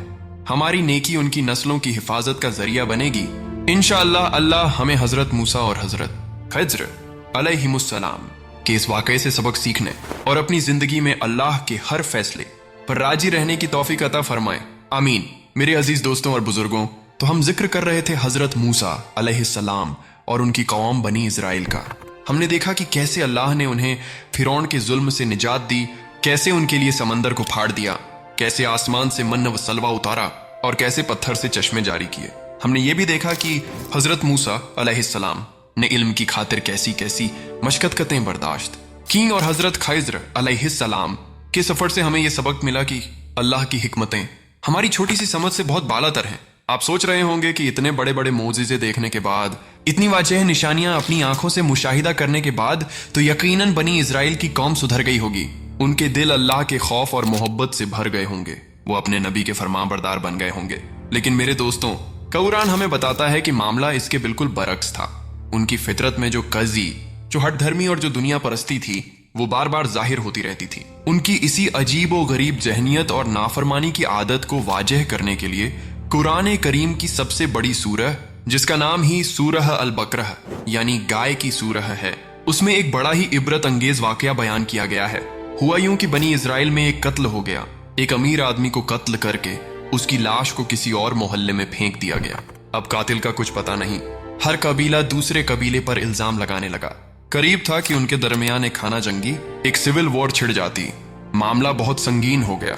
हमारी नेकी उनकी नस्लों की हिफाजत का जरिया बनेगी। इंशाअल्लाह अल्लाह हमें हजरत मूसा और हजरत खिज्र अलैहिमुस्सलाम के इस वाकये से सबक सीखने और अपनी जिंदगी में अल्लाह के हर फैसले पर राजी रहने की तौफीक अता फरमाए। आमीन। मेरे अजीज दोस्तों और बुजुर्गों, तो हम जिक्र कर रहे थे हजरत मूसा अलैहिस्सलाम और उनकी कौम बनी इजराइल का। हमने देखा कि कैसे अल्लाह ने उन्हें फिरौन के जुल्म से निजात दी, कैसे उनके लिए समंदर को फाड़ दिया, कैसे आसमान से मन्न व सलवा उतारा और कैसे पत्थर से चश्मे जारी किए। हमने ये भी देखा कि हजरत मूसा अलैहिस्सलाम ने इल्म की खातिर कैसी कैसी मशक्कतें बर्दाश्त की, और हजरत खिज्र अलैहिस्सलाम के सफर से हमें यह सबक मिला कि अल्लाह की हिकमतें हमारी छोटी सी समझ से बहुत बालातर हैं। आप सोच रहे होंगे कि इतने बड़े बड़े मोजिज़े देखने के बाद, इतनी वाज़ेह निशानियां अपनी आंखों से मुशाहिदा करने के बाद तो यकीनन बनी इजराइल की कौम सुधर गई होगी। उनके दिल अल्लाह के खौफ और मोहब्बत से भर गए होंगे, वो अपने नबी के फरमाबरदार बन गए होंगे। लेकिन मेरे दोस्तों, कुरान हमें बताता है कि मामला इसके बिल्कुल बरक्स था। उनकी फितरत में जो कजी, जो हठधर्मी और जो दुनिया परस्ती थी, वो बार बार जाहिर होती रहती थी। उनकी इसी अजीब व गरीब जहनियत और नाफरमानी की आदत को वाजह करने के लिए कुरान करीम की सबसे बड़ी सूरह, जिसका नाम ही सूरह अल बकरह यानी गाय की सूरह है, उसमें एक बड़ा ही इबरत अंगेज वाकया बयान किया गया है। हुआ यूं कि बनी इजराइल में एक कत्ल हो गया। एक अमीर आदमी को कत्ल करके उसकी लाश को किसी और मोहल्ले में फेंक दिया गया। अब कातिल का कुछ पता नहीं। हर कबीला दूसरे कबीले पर इल्जाम लगाने लगा। करीब था कि उनके दरमियान एक खाना जंगी, एक सिविल वॉर छिड़ जाती। मामला बहुत संगीन हो गया।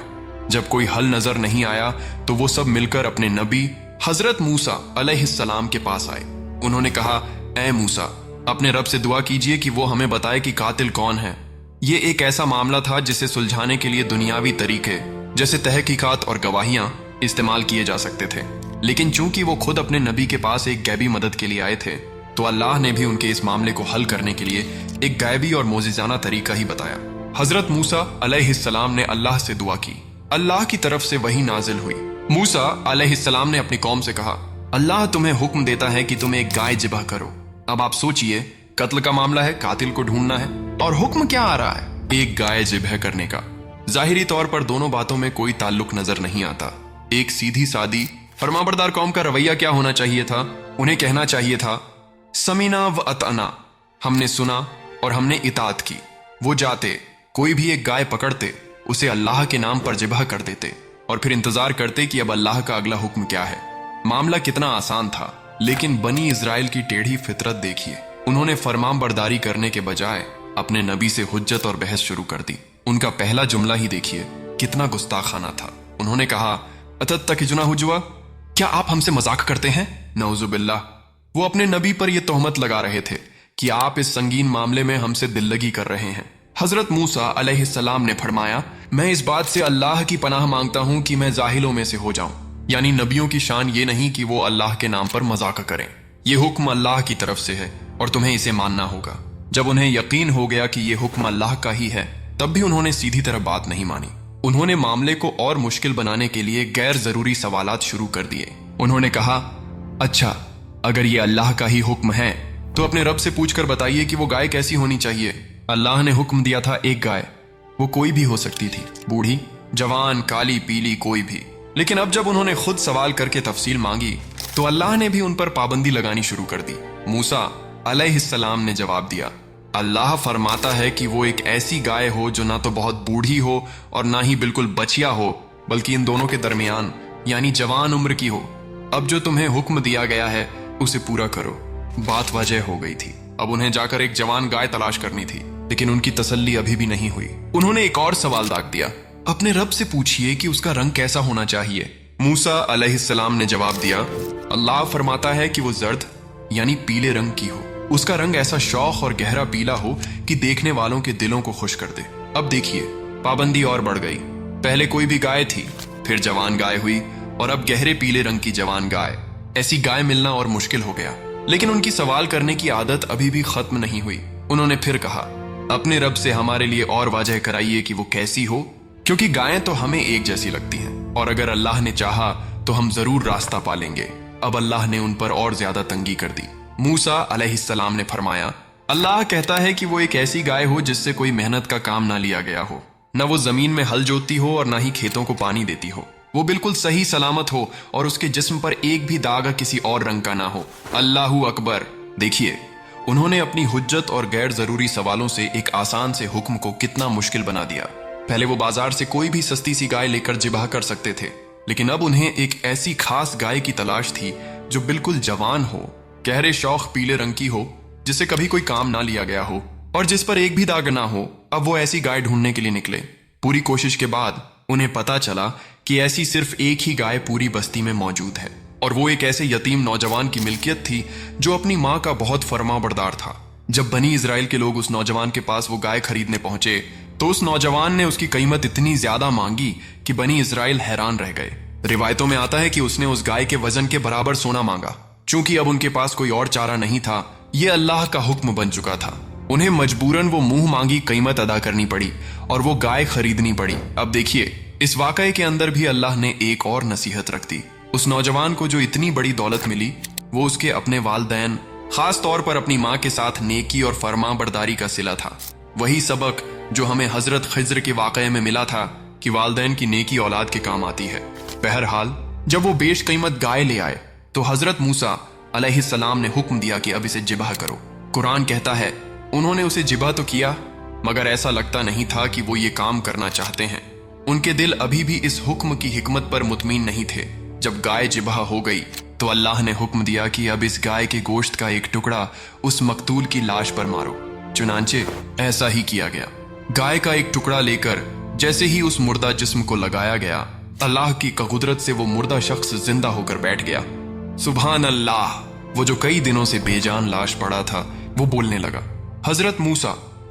जब कोई हल नजर नहीं आया तो वो सब मिलकर अपने नबी हजरत मूसा अलैहिस्सलाम के पास आए। उन्होंने कहा, ए मूसा, अपने रब से दुआ कीजिए कि वो हमें बताए कि कातिल कौन है। ये एक ऐसा मामला था जिसे सुलझाने के लिए दुनियावी तरीके जैसे तहकीकात और गवाहियां इस्तेमाल किए जा सकते थे। लेकिन चूंकि वो खुद अपने नबी के पास एक गैबी मदद के लिए आए थे, तो अल्लाह ने भी उनके इस मामले को हल करने के लिए एक गायबी और मोजिजाना तरीका ही बताया। हजरत मूसा अलैहिस्सलाम ने अल्लाह से दुआ की। अल्लाह की तरफ से वही नाजिल हुई। मूसा अलैहिस्सलाम ने अपनी कौम से कहा, अल्लाह तुम्हें हुक्म देता है कि तुम एक गाय ज़िबह करो। अब आप सोचिए, कत्ल का मामला है, कातिल को ढूंढना है, और हुक्म क्या आ रहा है? एक गाय ज़िबह करने का। जाहिरी तौर पर दोनों बातों में कोई ताल्लुक नजर नहीं आता। एक सीधी सादी फरमाबरदार कौम का रवैया क्या होना चाहिए था? उन्हें कहना चाहिए था, समीना व अतना, हमने सुना और हमने इताअत की। वो जाते, कोई भी एक गाय पकड़ते, उसे अल्लाह के नाम पर ज़िबह कर देते और फिर इंतजार करते कि अब अल्लाह का अगला हुक्म क्या है। मामला कितना आसान था, लेकिन बनी इजराइल की टेढ़ी फितरत देखिए। उन्होंने फरमान बरदारी करने के बजाय अपने नबी से हुज्जत और बहस शुरू कर दी। उनका पहला जुमला ही देखिए कितना गुस्ताखाना था। उन्होंने कहा, अतत्तखिजुना हुज्वा, क्या आप हमसे मजाक करते हैं? नऊजुबिल्लाह। वो अपने नबी पर यह तोहमत लगा रहे थे कि आप इस संगीन मामले में हमसे दिल्लगी कर रहे हैं। हजरत मूसा अलैहिस्सलाम ने फरमाया, मैं इस बात से अल्लाह की पनाह मांगता हूं कि मैं जाहिलों में से हो जाऊं। यानी नबियों की शान ये नहीं कि वो अल्लाह के नाम पर मजाक करें। ये हुक्म अल्लाह की तरफ से है और तुम्हें इसे मानना होगा। जब उन्हें यकीन हो गया कि ये हुक्म अल्लाह का ही है, तब भी उन्होंने सीधी तरह बात नहीं मानी। उन्होंने मामले को और मुश्किल बनाने के लिए गैर जरूरी सवालात शुरू कर दिए। उन्होंने कहा, अच्छा, अगर ये अल्लाह का ही हुक्म है तो अपने रब से पूछकर बताइए कि वो गाय कैसी होनी चाहिए। अल्लाह ने हुक्म दिया था एक गाय, वो कोई भी हो सकती थी, बूढ़ी, जवान, काली, पीली, कोई भी। लेकिन अब जब उन्होंने खुद सवाल करके तफसील मांगी तो अल्लाह ने भी उन पर पाबंदी लगानी शुरू कर दी। मूसा अलैहिस्सलाम ने जवाब दिया, अल्लाह फरमाता है कि वो एक ऐसी गाय हो जो ना तो बहुत बूढ़ी हो और ना ही बिल्कुल बचिया हो, बल्कि इन दोनों के दरमियान यानी जवान उम्र की हो। अब जो तुम्हें हुक्म दिया गया है उसे पूरा करो। बात वाजह हो गई थी। अब उन्हें जाकर एक जवान गाय तलाश करनी थी, लेकिन उनकी तसल्ली अभी भी नहीं हुई। उन्होंने एक और सवाल दाग दिया, अपने रब से पूछिए कि उसका रंग कैसा होना चाहिए। मूसा अलैहिस्सलाम ने जवाब दिया, अल्लाह फरमाता है कि वो जर्द यानी पीले रंग की हो। उसका रंग ऐसा शौख और गहरा पीला हो कि देखने वालों के दिलों को खुश कर दे। अब देखिए, पाबंदी और बढ़ गई। पहले कोई भी गाय थी, फिर जवान गाय हुई और अब गहरे पीले रंग की जवान गाय। ऐसी गाय मिलना और मुश्किल हो गया। लेकिन उनकी सवाल करने की आदत अभी भी खत्म नहीं हुई। उन्होंने फिर कहा, अपने रब से हमारे लिए और वाजह कराइए कि वो कैसी हो, क्योंकि गायें तो हमें एक जैसी लगती हैं और अगर अल्लाह ने चाहा तो हम जरूर रास्ता पालेंगे। अब अल्लाह ने उन पर और ज्यादा तंगी कर दी। मूसा अलैहिस्सलाम ने फरमाया, अल्लाह कहता है कि वो एक ऐसी गाय हो जिससे कोई मेहनत का काम ना लिया गया हो, न वो जमीन में हल जोतती हो और ना ही खेतों को पानी देती हो। वो बिल्कुल सही सलामत हो और उसके जिस्म पर एक भी दाग किसी और रंग का ना हो। अल्लाहू अकबर। देखिए, उन्होंने अपनी हुज्जत और गैर जरूरी सवालों से एक आसान से हुक्म को कितना मुश्किल बना दिया। पहले वो बाजार से कोई भी सस्ती सी गाय लेकर जिबा कर सकते थे, लेकिन अब उन्हें एक ऐसी खास गाय की तलाश थी जो बिल्कुल जवान हो, गहरे शौख पीले रंग की हो, जिसे कभी कोई काम ना लिया गया हो और जिस पर एक भी दाग ना हो। अब वो ऐसी गाय ढूंढने के लिए निकले। पूरी कोशिश के बाद उन्हें पता चला कि ऐसी सिर्फ एक ही गाय पूरी बस्ती में मौजूद है और वो एक ऐसे यतीम नौजवान की मिल्कियत थी जो अपनी माँ का बहुत फरमाबरदार था। जब बनी इजराइल के लोग उस नौजवान के पास वो गाय खरीदने पहुंचे तो उस नौजवान ने उसकी कीमत इतनी ज्यादा मांगी कि बनी इजराइल हैरान रह गए। रिवायतों में आता है कि उसने उस गाय के वजन के बराबर सोना मांगा। चूंकि अब उनके पास कोई और चारा नहीं था, ये अल्लाह का हुक्म बन चुका था। उन्हें मजबूरन वो मुंह मांगी कीमत अदा करनी पड़ी और वो गाय खरीदनी पड़ी। अब देखिए, इस वाकये के अंदर भी अल्लाह ने एक और नसीहत रख दी। उस नौजवान को जो इतनी बड़ी दौलत मिली, वो उसके अपने वालदैन, खास तौर पर अपनी माँ के साथ नेकी और फरमाबरदारी का सिला था। वही सबक जो हमें हजरत खिज्र के वाकये में मिला था कि वालदैन की नेकी औलाद के काम आती है। बहरहाल, जब वो बेश कीमत गाय ले आए तो हजरत मूसा अलैहिस्सलाम ने हुक्म दिया कि अब इसे जिबह करो। कुरान कहता है, उन्होंने उसे जिबह तो किया, मगर ऐसा लगता नहीं था कि वो ये काम करना चाहते हैं। उनके दिल अभी भी इस हुक्म की हिकमत पर मुतमीन नहीं थे। जब गाय जिबह हो गई तो अल्लाह ने हुक्म दिया कि अब इस गाय के गोश्त का एक टुकड़ा उस मकतूल की लाश पर मारो। चुनांचे ऐसा ही किया गया। गाय का एक टुकड़ा लेकर जैसे ही उस मुर्दा जिस्म को लगाया गया, अल्लाह की कुदरत से वो मुर्दा शख्स जिंदा होकर बैठ गया। सुभान अल्लाह। वो जो कई दिनों से बेजान लाश पड़ा था, वो बोलने लगा। हजरत मूसा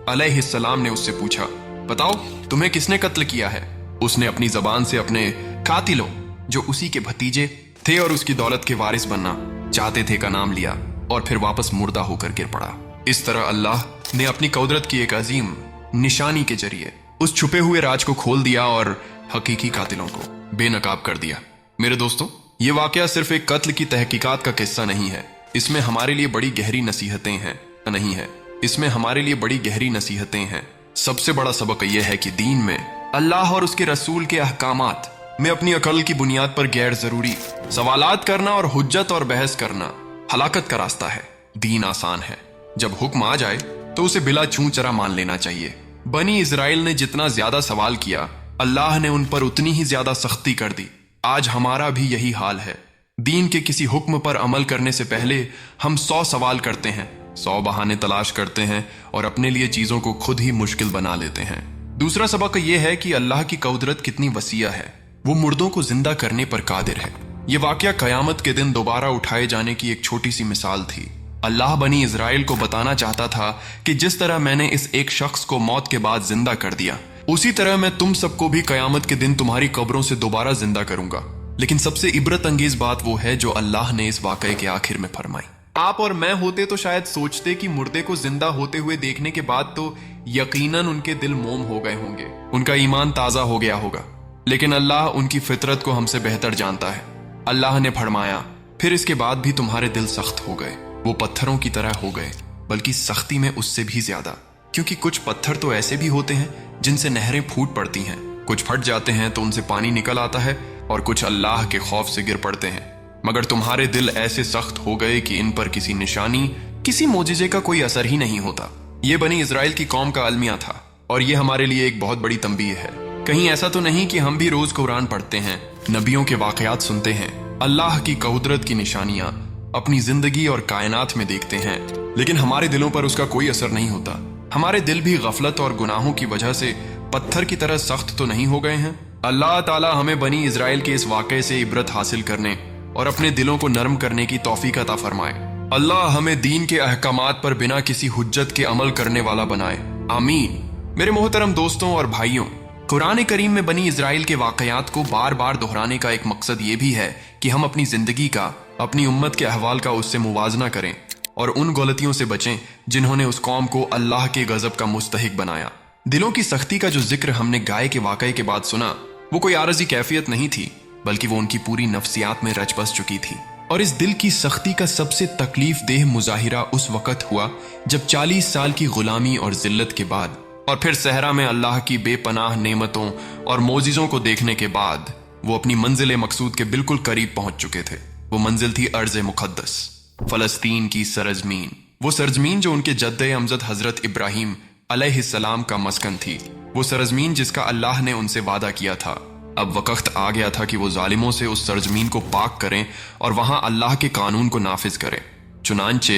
अलैहिस्सलाम ने उससे पूछा, बताओ तुम्हें किसने कत्ल किया है? उसने अपनी जबान से अपने कातिलों, जो उसी के भतीजे थे और उसकी दौलत के वारिस बनना चाहते थे, का नाम लिया और फिर वापस मुर्दा होकर गिर पड़ा। इस तरह अल्लाह ने अपनी कुदरत की एक अजीम निशानी के जरिए उस छुपे हुए राज को खोल दिया और हकीकी कातिलों को बेनकाब कर दिया। मेरे दोस्तों, ये वाकया सिर्फ एक कत्ल की तहकीकात का किस्सा नहीं है। इसमें हमारे लिए बड़ी गहरी नसीहतें हैं। नहीं है, इसमें हमारे लिए बड़ी गहरी नसीहतें हैं। सबसे बड़ा सबक यह है कि दीन में अल्लाह और उसके रसूल के अहकामात में अपनी अकल की बुनियाद पर गैर जरूरी सवालात करना और हुज्जत और बहस करना हलाकत का रास्ता है। दीन आसान है, जब हुक्म आ जाए तो उसे बिला चूंचरा मान लेना चाहिए। बनी इजराइल ने जितना ज्यादा सवाल किया, अल्लाह ने उन पर उतनी ही ज्यादा सख्ती कर दी। आज हमारा भी यही हाल है। दीन के किसी हुक्म पर अमल करने से पहले हम 100 सवाल करते हैं, 100 बहाने तलाश करते हैं और अपने लिए चीजों को खुद ही मुश्किल बना लेते हैं। दूसरा सबक यह है कि अल्लाह की कुदरत कितनी वसीया है। वो मुर्दों को जिंदा करने पर कादिर है। ये वाकया कयामत के दिन दोबारा उठाए जाने की एक छोटी सी मिसाल थी। अल्लाह बनी इजराइल को बताना चाहता था कि जिस तरह मैंने इस एक शख्स को मौत के बाद जिंदा कर दिया, उसी तरह मैं तुम सबको भी कयामत के दिन तुम्हारी कब्रों से दोबारा जिंदा करूंगा। लेकिन सबसे इबरत अंगेज बात वो है जो अल्लाह ने इस वाकये के आखिर में फरमाई। आप और मैं होते तो शायद सोचते कि मुर्दे को जिंदा होते हुए देखने के बाद तो यकीनन उनके दिल मोम हो गए होंगे, उनका ईमान ताजा हो गया होगा। लेकिन अल्लाह उनकी फितरत को हमसे बेहतर जानता है। अल्लाह ने फरमाया, फिर इसके बाद भी तुम्हारे दिल सख्त हो गए, वो पत्थरों की तरह हो गए, बल्कि सख्ती में उससे भी ज्यादा। क्योंकि कुछ पत्थर तो ऐसे भी होते हैं जिनसे नहरें फूट पड़ती हैं, कुछ फट जाते हैं तो उनसे पानी निकल आता है, और कुछ अल्लाह के खौफ से गिर पड़ते हैं। मगर तुम्हारे दिल ऐसे सख्त हो गए कि इन पर किसी निशानी, किसी मोजिजे का कोई असर ही नहीं होता। ये बनी इजराइल की कौम का अलमिया था, और ये हमारे लिए एक बहुत बड़ी तंबीह है। कहीं ऐसा तो नहीं कि हम भी रोज कुरान पढ़ते हैं, नबियों के वाकयात सुनते हैं, अल्लाह की कुदरत की निशानियां अपनी जिंदगी और कायनात में देखते हैं, लेकिन हमारे दिलों पर उसका कोई असर नहीं होता। हमारे दिल भी गफलत और गुनाहों की वजह से पत्थर की तरह सख्त तो नहीं हो गए हैं। अल्लाह ताला हमें बनी इजराइल के इस वाक़े से इबरत हासिल करने और अपने दिलों को नरम करने की तौफीक अता फरमाए। अल्लाह हमें दीन के अहकामात पर बिना किसी हुज्जत के अमल करने वाला बनाए, आमीन। मेरे मोहतरम दोस्तों और भाइयों, कुरान करीम में बनी इजराइल के वाकयात को बार बार दोहराने का एक मकसद ये भी है कि हम अपनी जिंदगी का, अपनी उम्मत के अहवाल का उससे मुवाजना करें और उन गलतियों से बचें जिन्होंने उस कौम को अल्लाह के गजब का मुस्तहिक बनाया। दिलों की सख्ती का जो जिक्र हमने गाय के वाकये के बाद सुना, वो कोई आरजी कैफियत नहीं थी, बल्कि वो उनकी पूरी नफ्सियात में रच बस चुकी थी। और इस दिल की सख्ती का सबसे तकलीफ देह मुजाहिरा उस वक़्त हुआ जब 40 साल की गुलामी और जिल्लत के बाद, और फिर सहरा में अल्लाह की बेपनाह नेमतों और मोजिज़ों को देखने के बाद वो अपनी मंजिल मकसूद के बिल्कुल करीब पहुंच चुके थे। वो मंजिल थी अर्ज़ मुक़द्दस, फ़लस्तीन की सरजमीन। वो सरजमीन जो उनके जद्दे अमजद हज़रत इब्राहीम अलैहिस्सलाम का मस्कन थी। वो सरजमीन जिसका अल्लाह ने उनसे वादा किया था। अब वक्त आ गया था कि वो जालिमों से उस सरजमीन को पाक करें और वहां अल्लाह के कानून को नाफिज करें। चुनांचे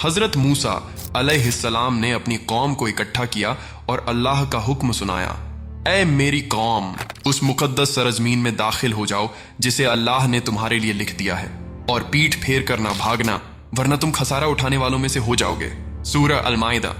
हजरत मूसा अलैहिस्सलाम ने अपनी कौम को इकट्ठा किया और अल्लाह का हुक्म सुनाया, ऐ मेरी कौम, उस मुकद्दस सरजमीन में दाखिल हो जाओ जिसे अल्लाह ने तुम्हारे लिए लिख दिया है, और पीठ फेर कर ना भागना, वरना तुम खसारा उठाने वालों में से हो जाओगे। सूरह अल-माइदा।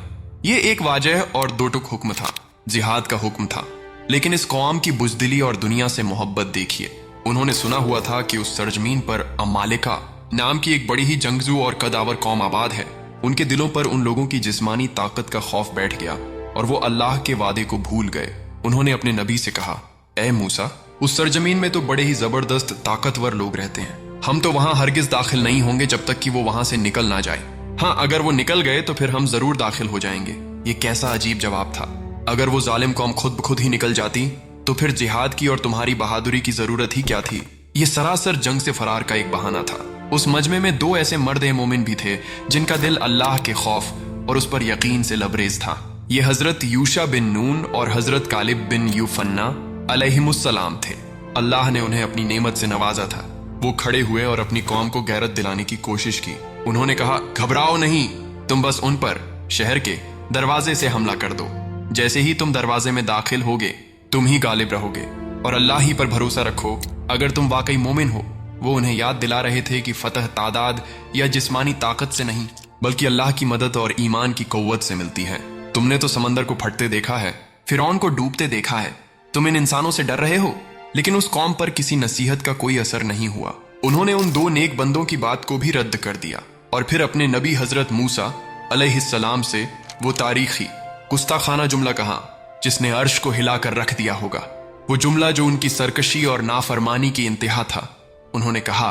ये एक वाजह और दो टुक हुक्म था, जिहाद का हुक्म था। लेकिन इस कौम की बुजदिली और दुनिया से मोहब्बत देखिए। उन्होंने सुना हुआ था कि उस सरजमीन पर अमालिका नाम की एक बड़ी ही जंगजू और कदावर कौम आबाद है। उनके दिलों पर उन लोगों की जिस्मानी ताकत का खौफ बैठ गया और वो अल्लाह के वादे को भूल गए। उन्होंने अपने नबी से कहा, ऐ मूसा, उस सरजमीन में तो बड़े ही जबरदस्त ताकतवर लोग रहते हैं, हम तो वहां हरगिज दाखिल नहीं होंगे जब तक कि वो वहां से निकल ना जाए। हाँ, अगर वो निकल गए तो फिर हम जरूर दाखिल हो जाएंगे। ये कैसा अजीब जवाब था। अगर वो जालिम कौम खुद ब खुद ही निकल जाती तो फिर जिहाद की और तुम्हारी बहादुरी की जरूरत ही क्या थी। ये सरासर जंग से फरार का एक बहाना था। उस मजमे में दो ऐसे मर्द मोमिन भी थे जिनका दिल अल्लाह के खौफ और उस पर यकीन से लबरेज था। ये हजरत यूशा बिन नून और हजरत कालिब बिन यूफन्ना अलैहिमुस्सलाम थे। अल्लाह ने उन्हें अपनी नेमत से नवाजा था। वो खड़े हुए और अपनी कौम को गैरत दिलाने की कोशिश की। उन्होंने कहा, घबराओ नहीं, तुम बस उन पर शहर के दरवाजे से हमला कर दो। जैसे ही तुम दरवाजे में दाखिल होगे, तुम ही गालिब रहोगे और अल्लाह ही पर भरोसा रखो अगर तुम वाकई मोमिन हो। वो उन्हें याद दिला रहे थे कि फतह तादाद या जिस्मानी ताकत से नहीं, बल्कि अल्लाह की मदद और ईमान की कुव्वत से मिलती है। तुमने तो समंदर को फटते देखा है, फिरौन को डूबते देखा है। तुम इन इंसानों से डर रहे हो, लेकिन उस कौम पर किसी नसीहत का कोई असर नहीं हुआ। उन्होंने उन दो नेक बंदों की बात को भी रद्द कर दिया और फिर अपने नबी हजरत मूसा अलैहिस्सलाम से वो तारीखी गुस्ताखाना जुमला कहा जिसने अर्श को हिलाकर रख दिया होगा। वो जुमला जो उनकी सरकशी और नाफरमानी की इंतहा था। उन्होंने कहा,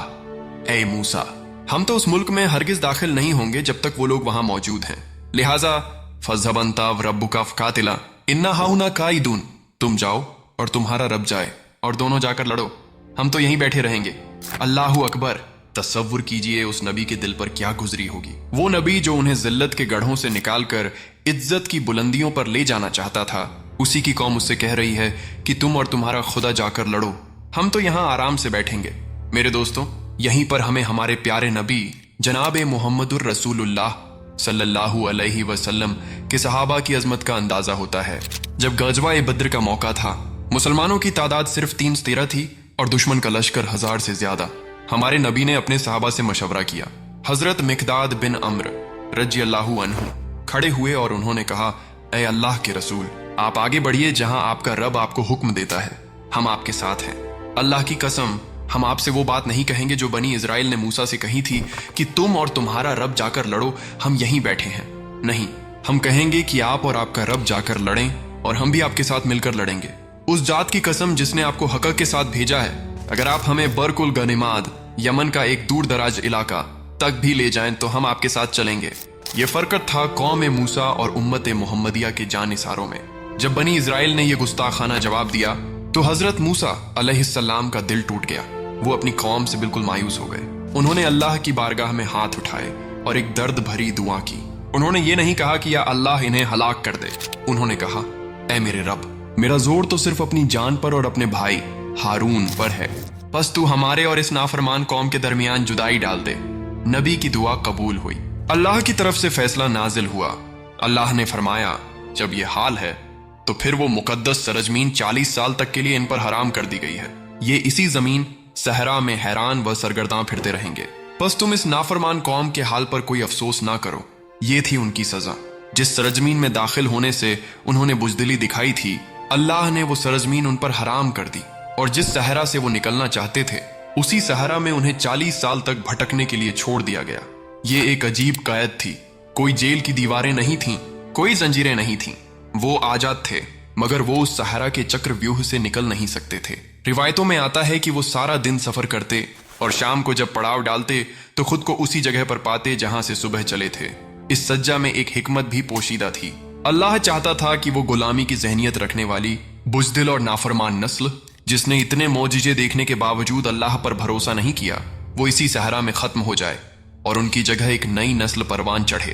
ऐ मूसा, हम तो उस मुल्क में हरगिज दाखिल नहीं होंगे जब तक वो लोग वहां मौजूद हैं। लिहाजा फज़हब अंता व रब्बुका फ़क़ातिला इन्ना हाहुना काइदून, तुम जाओ और तुम्हारा रब जाए और दोनों जाकर लड़ो, हम तो यहीं बैठे रहेंगे। अल्लाहु अकबर। तसव्वुर कीजिए उस नबी के दिल पर क्या गुजरी होगी। वो नबी जो उन्हें जिल्लत के गढ़ों से निकालकर इज्जत की बुलंदियों पर ले जाना चाहता था, उसी की कौम उससे कह रही है कि तुम और तुम्हारा खुदा जाकर लड़ो, हम तो यहाँ आराम से बैठेंगे। मेरे दोस्तों, यहीं पर हमें हमारे प्यारे नबी जनाब मुहम्मदुर रसूलुल्लाह सल्लल्लाहु अलैहि वसल्लम के सहाबा की अजमत का अंदाजा होता है। जब गजवा-ए बद्र का मौका था, मुसलमानों की तादाद सिर्फ 313 थी और दुश्मन का लश्कर 1000 से ज्यादा। हमारे नबी ने अपने सहाबा से मशवरा किया। हजरत मिकदाद बिन अम्र रज़ियल्लाहु अन्हु खड़े हुए और उन्होंने कहा, ऐ अल्लाह के रसूल, आप आगे बढ़िए जहां आपका रब आपको हुक्म देता है, हम आपके साथ हैं। अल्लाह की कसम, हम आपसे वो बात नहीं कहेंगे जो बनी इजराइल ने मूसा से कही थी कि तुम और तुम्हारा रब जाकर लड़ो, हम यहीं बैठे हैं। नहीं, हम कहेंगे कि आप और आपका रब जाकर लड़ें और हम भी आपके साथ मिलकर लड़ेंगे। उस जात की कसम जिसने आपको हक़ के साथ भेजा है, अगर आप हमें बरकुल गनिमाद, यमन का एक दूर दराज इलाका तक भी ले जाएं तो हम आपके साथ चलेंगे। یہ فرقت تھا قوم موسیٰ اور امت محمدیہ کے جانثاروں میں۔ جب بنی اسرائیل نے یہ گستاخانہ جواب دیا تو حضرت موسیٰ علیہ السلام کا دل ٹوٹ گیا۔ وہ اپنی قوم سے بالکل مایوس ہو گئے۔ انہوں نے اللہ کی بارگاہ میں ہاتھ اٹھائے اور ایک درد بھری دعا کی۔ انہوں نے یہ نہیں کہا کہ یا اللہ انہیں ہلاک کر دے، انہوں نے کہا اے میرے رب، میرا زور تو صرف اپنی جان پر اور اپنے بھائی ہارون پر ہے، بس تو ہمارے اور اس نافرمان قوم کے درمیان جدائی ڈال دے۔ نبی کی دعا قبول ہوئی۔ اللہ کی طرف سے فیصلہ نازل ہوا۔ اللہ نے فرمایا جب یہ حال ہے تو پھر وہ مقدس سرزمین 40 سال تک کے لیے ان پر حرام کر دی گئی ہے۔ یہ اسی زمین صحرا میں حیران و سرگرداں پھرتے رہیں گے۔ بس تم اس نافرمان قوم کے حال پر کوئی افسوس نہ کرو۔ یہ تھی ان کی سزا۔ جس سرزمین میں داخل ہونے سے انہوں نے بزدلی دکھائی تھی، اللہ نے وہ سرزمین ان پر حرام کر دی، اور جس صحرا سے وہ نکلنا چاہتے تھے اسی صحرا میں انہیں 40 سال تک بھٹکنے کے لیے چھوڑ دیا گیا۔ یہ ایک عجیب قید تھی۔ کوئی جیل کی دیواریں نہیں تھیں، کوئی زنجیریں نہیں تھیں۔ وہ آزاد تھے، مگر وہ اس صحرا کے چکر ویوہ سے نکل نہیں سکتے تھے۔ روایتوں میں آتا ہے کہ وہ سارا دن سفر کرتے اور شام کو جب پڑاؤ ڈالتے تو خود کو اسی جگہ پر پاتے جہاں سے صبح چلے تھے۔ اس سجا میں ایک حکمت بھی پوشیدہ تھی۔ اللہ چاہتا تھا کہ وہ غلامی کی ذہنیت رکھنے والی بزدل اور نافرمان نسل، جس نے اتنے معجزے دیکھنے کے باوجود اللہ پر بھروسہ نہیں کیا، وہ اسی صحرا میں ختم ہو جائے اور ان کی جگہ ایک نئی نسل پروان چڑھے۔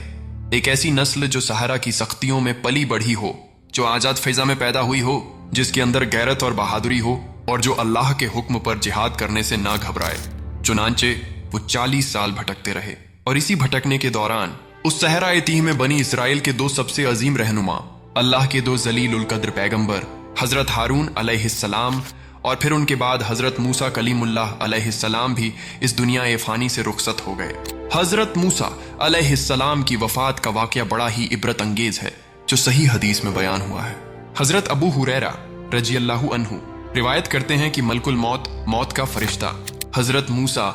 ایک ایسی نسل جو صحرا کی سختیوں میں پلی بڑھی ہو، جو آزاد فضا میں پیدا ہوئی ہو، جس کے اندر غیرت اور بہادری ہو، اور جو اللہ کے حکم پر جہاد کرنے سے نہ گھبرائے۔ چنانچہ وہ 40 سال بھٹکتے رہے، اور اسی بھٹکنے کے دوران اس صحرا تیہ میں بنی اسرائیل کے دو سب سے عظیم رہنما، اللہ کے دو ذلیل القدر پیغمبر حضرت ہارون علیہ السلام اور پھر ان کے بعد حضرت موسیٰ کلیم اللہ علیہ السلام بھی اس دنیا فانی سے رخصت ہو گئے۔ حضرت موسیٰ علیہ السلام کی وفات کا واقعہ بڑا ہی عبرت انگیز ہے، جو صحیح حدیث میں بیان ہوا ہے۔ حضرت ابو ہریرہ رضی اللہ عنہ روایت کرتے ہیں کہ ملک الموت، موت کا فرشتہ، حضرت موسیٰ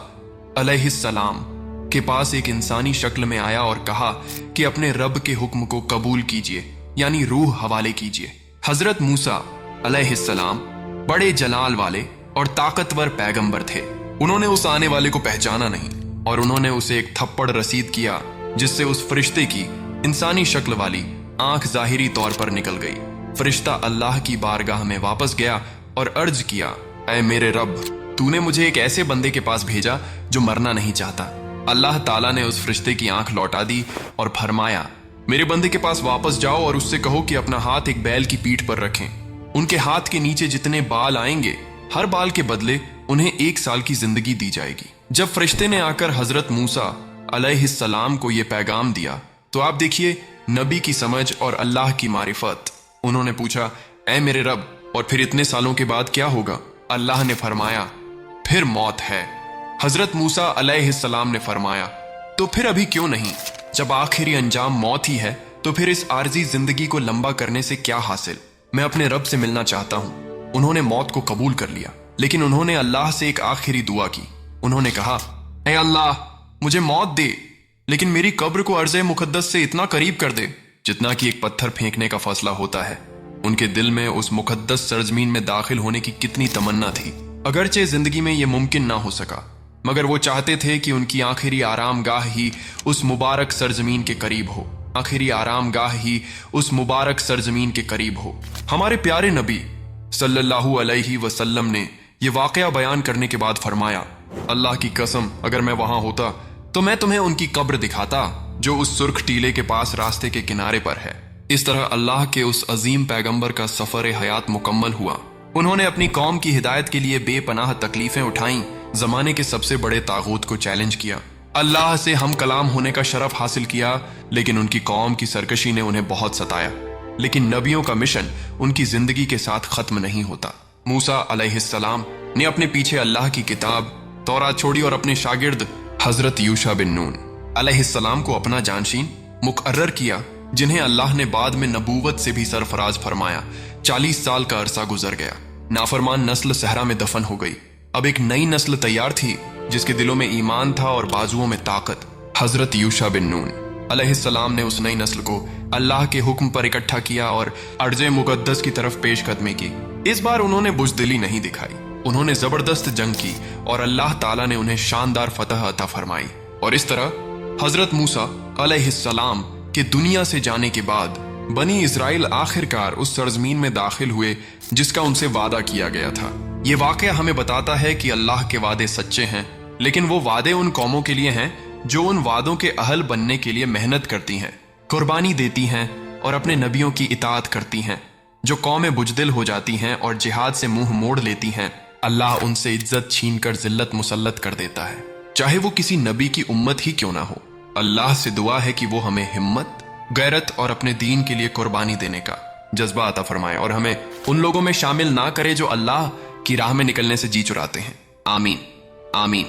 علیہ السلام کے پاس ایک انسانی شکل میں آیا اور کہا کہ اپنے رب کے حکم کو قبول کیجیے، یعنی روح حوالے کیجیے۔ حضرت موسیٰ علیہ السلام بڑے جلال والے اور طاقتور پیغمبر تھے۔ انہوں نے اس آنے والے کو پہچانا نہیں، اور انہوں نے اسے ایک تھپڑ رسید کیا، جس سے اس فرشتے کی انسانی شکل والی آنکھ ظاہری طور پر نکل گئی۔ فرشتہ اللہ کی بارگاہ میں واپس گیا اور عرض کیا اے میرے رب، تو نے مجھے ایک ایسے بندے کے پاس بھیجا جو مرنا نہیں چاہتا۔ اللہ تعالیٰ نے اس فرشتے کی آنکھ لوٹا دی اور فرمایا میرے بندے کے پاس واپس جاؤ اور اس سے کہو کہ اپنا ہاتھ ایک بیل کی پیٹھ پر رکھیں۔ ان کے ہاتھ کے نیچے جتنے بال آئیں گے، ہر بال کے بدلے انہیں 1 سال کی زندگی دی جائے گی۔ جب فرشتے نے آ کر حضرت موسیٰ علیہ السلام کو یہ پیغام دیا تو آپ دیکھیے نبی کی سمجھ اور اللہ کی معرفت۔ انہوں نے پوچھا اے میرے رب، اور پھر اتنے سالوں کے بعد کیا ہوگا؟ اللہ نے فرمایا پھر موت ہے۔ حضرت موسیٰ علیہ السلام نے فرمایا تو پھر ابھی کیوں نہیں؟ جب آخری انجام موت ہی ہے تو پھر اس عارضی زندگی کو لمبا کرنے سے کیا حاصل؟ میں اپنے رب سے ملنا چاہتا ہوں۔ انہوں نے موت کو قبول کر لیا، لیکن انہوں نے اللہ سے ایک آخری دعا کی۔ انہوں نے کہا اے اللہ، مجھے موت دے، لیکن میری قبر کو ارض مقدس سے اتنا قریب کر دے جتنا کہ ایک پتھر پھینکنے کا فاصلہ ہوتا ہے۔ ان کے دل میں اس مقدس سرزمین میں داخل ہونے کی کتنی تمنا تھی۔ اگرچہ زندگی میں یہ ممکن نہ ہو سکا، مگر وہ چاہتے تھے کہ ان کی آخری آرام گاہ ہی اس مبارک سرزمین کے قریب ہو۔ آخری آرام گاہ ہی اس مبارک سرزمین کے قریب ہو۔ ہمارے پیارے نبی صلی اللہ علیہ وسلم نے یہ واقعہ بیان کرنے کے بعد فرمایا اللہ کی قسم، اگر میں وہاں ہوتا تو میں تمہیں ان کی قبر دکھاتا جو اس سرخ ٹیلے کے پاس راستے کے کنارے پر ہے۔ اس طرح اللہ کے اس عظیم پیغمبر کا سفر حیات مکمل ہوا۔ انہوں نے اپنی قوم کی ہدایت کے لیے بے پناہ تکلیفیں اٹھائیں، زمانے کے سب سے بڑے طاغوت کو چیلنج کیا، اللہ سے ہم کلام ہونے کا شرف حاصل کیا، لیکن ان کی قوم کی سرکشی نے انہیں بہت ستایا۔ لیکن نبیوں کا مشن ان کی زندگی کے ساتھ ختم نہیں ہوتا۔ موسیٰ علیہ السلام نے اپنے پیچھے اللہ کی کتاب تورات چھوڑی اور اپنے شاگرد حضرت یوشع بن نون علیہ السلام کو اپنا جانشین مقرر کیا، جنہیں اللہ نے بعد میں نبوت سے بھی سرفراز فرمایا۔ 40 سال کا عرصہ گزر گیا، نافرمان نسل صحرا میں دفن ہو گئی۔ اب ایک نئی نسل تیار تھی جس کے دلوں میں ایمان تھا اور بازوؤں میں طاقت۔ حضرت یوشع بن نون علیہ السلام نے اس نئی نسل کو اللہ کے حکم پر اکٹھا کیا اور ارض مقدس کی طرف پیش قدمی کی۔ اس بار انہوں نے بزدلی نہیں دکھائی، انہوں نے زبردست جنگ کی اور اللہ تعالیٰ نے انہیں شاندار فتح عطا فرمائی، اور اس طرح हजरत मूसा अलैहिस्सलाम के दुनिया से जाने के बाद बनी इजराइल आखिरकार उस सरजमीन में दाखिल हुए जिसका उनसे वादा किया गया था। ये वाकया हमें बताता है कि अल्लाह के वादे सच्चे हैं, लेकिन वो वादे उन कौमों के लिए हैं जो उन वादों के अहल बनने के लिए मेहनत करती हैं, कुर्बानी देती हैं और अपने नबियों की इताअत करती हैं। जो कौमें बुजदिल हो जाती हैं और जिहाद से मुंह मोड़ लेती हैं, अल्लाह उनसे इज्जत छीनकर जिल्लत मुसल्लत कर देता है, चाहे वो किसी नबी की उम्मत ही क्यों ना हो। अल्लाह से दुआ है कि वो हमें हिम्मत, गैरत और अपने दीन के लिए कुर्बानी देने का जज्बा अता फरमाए और हमें उन लोगों में शामिल ना करे जो अल्लाह की राह में निकलने से जी चुराते हैं। आमीन आमीन।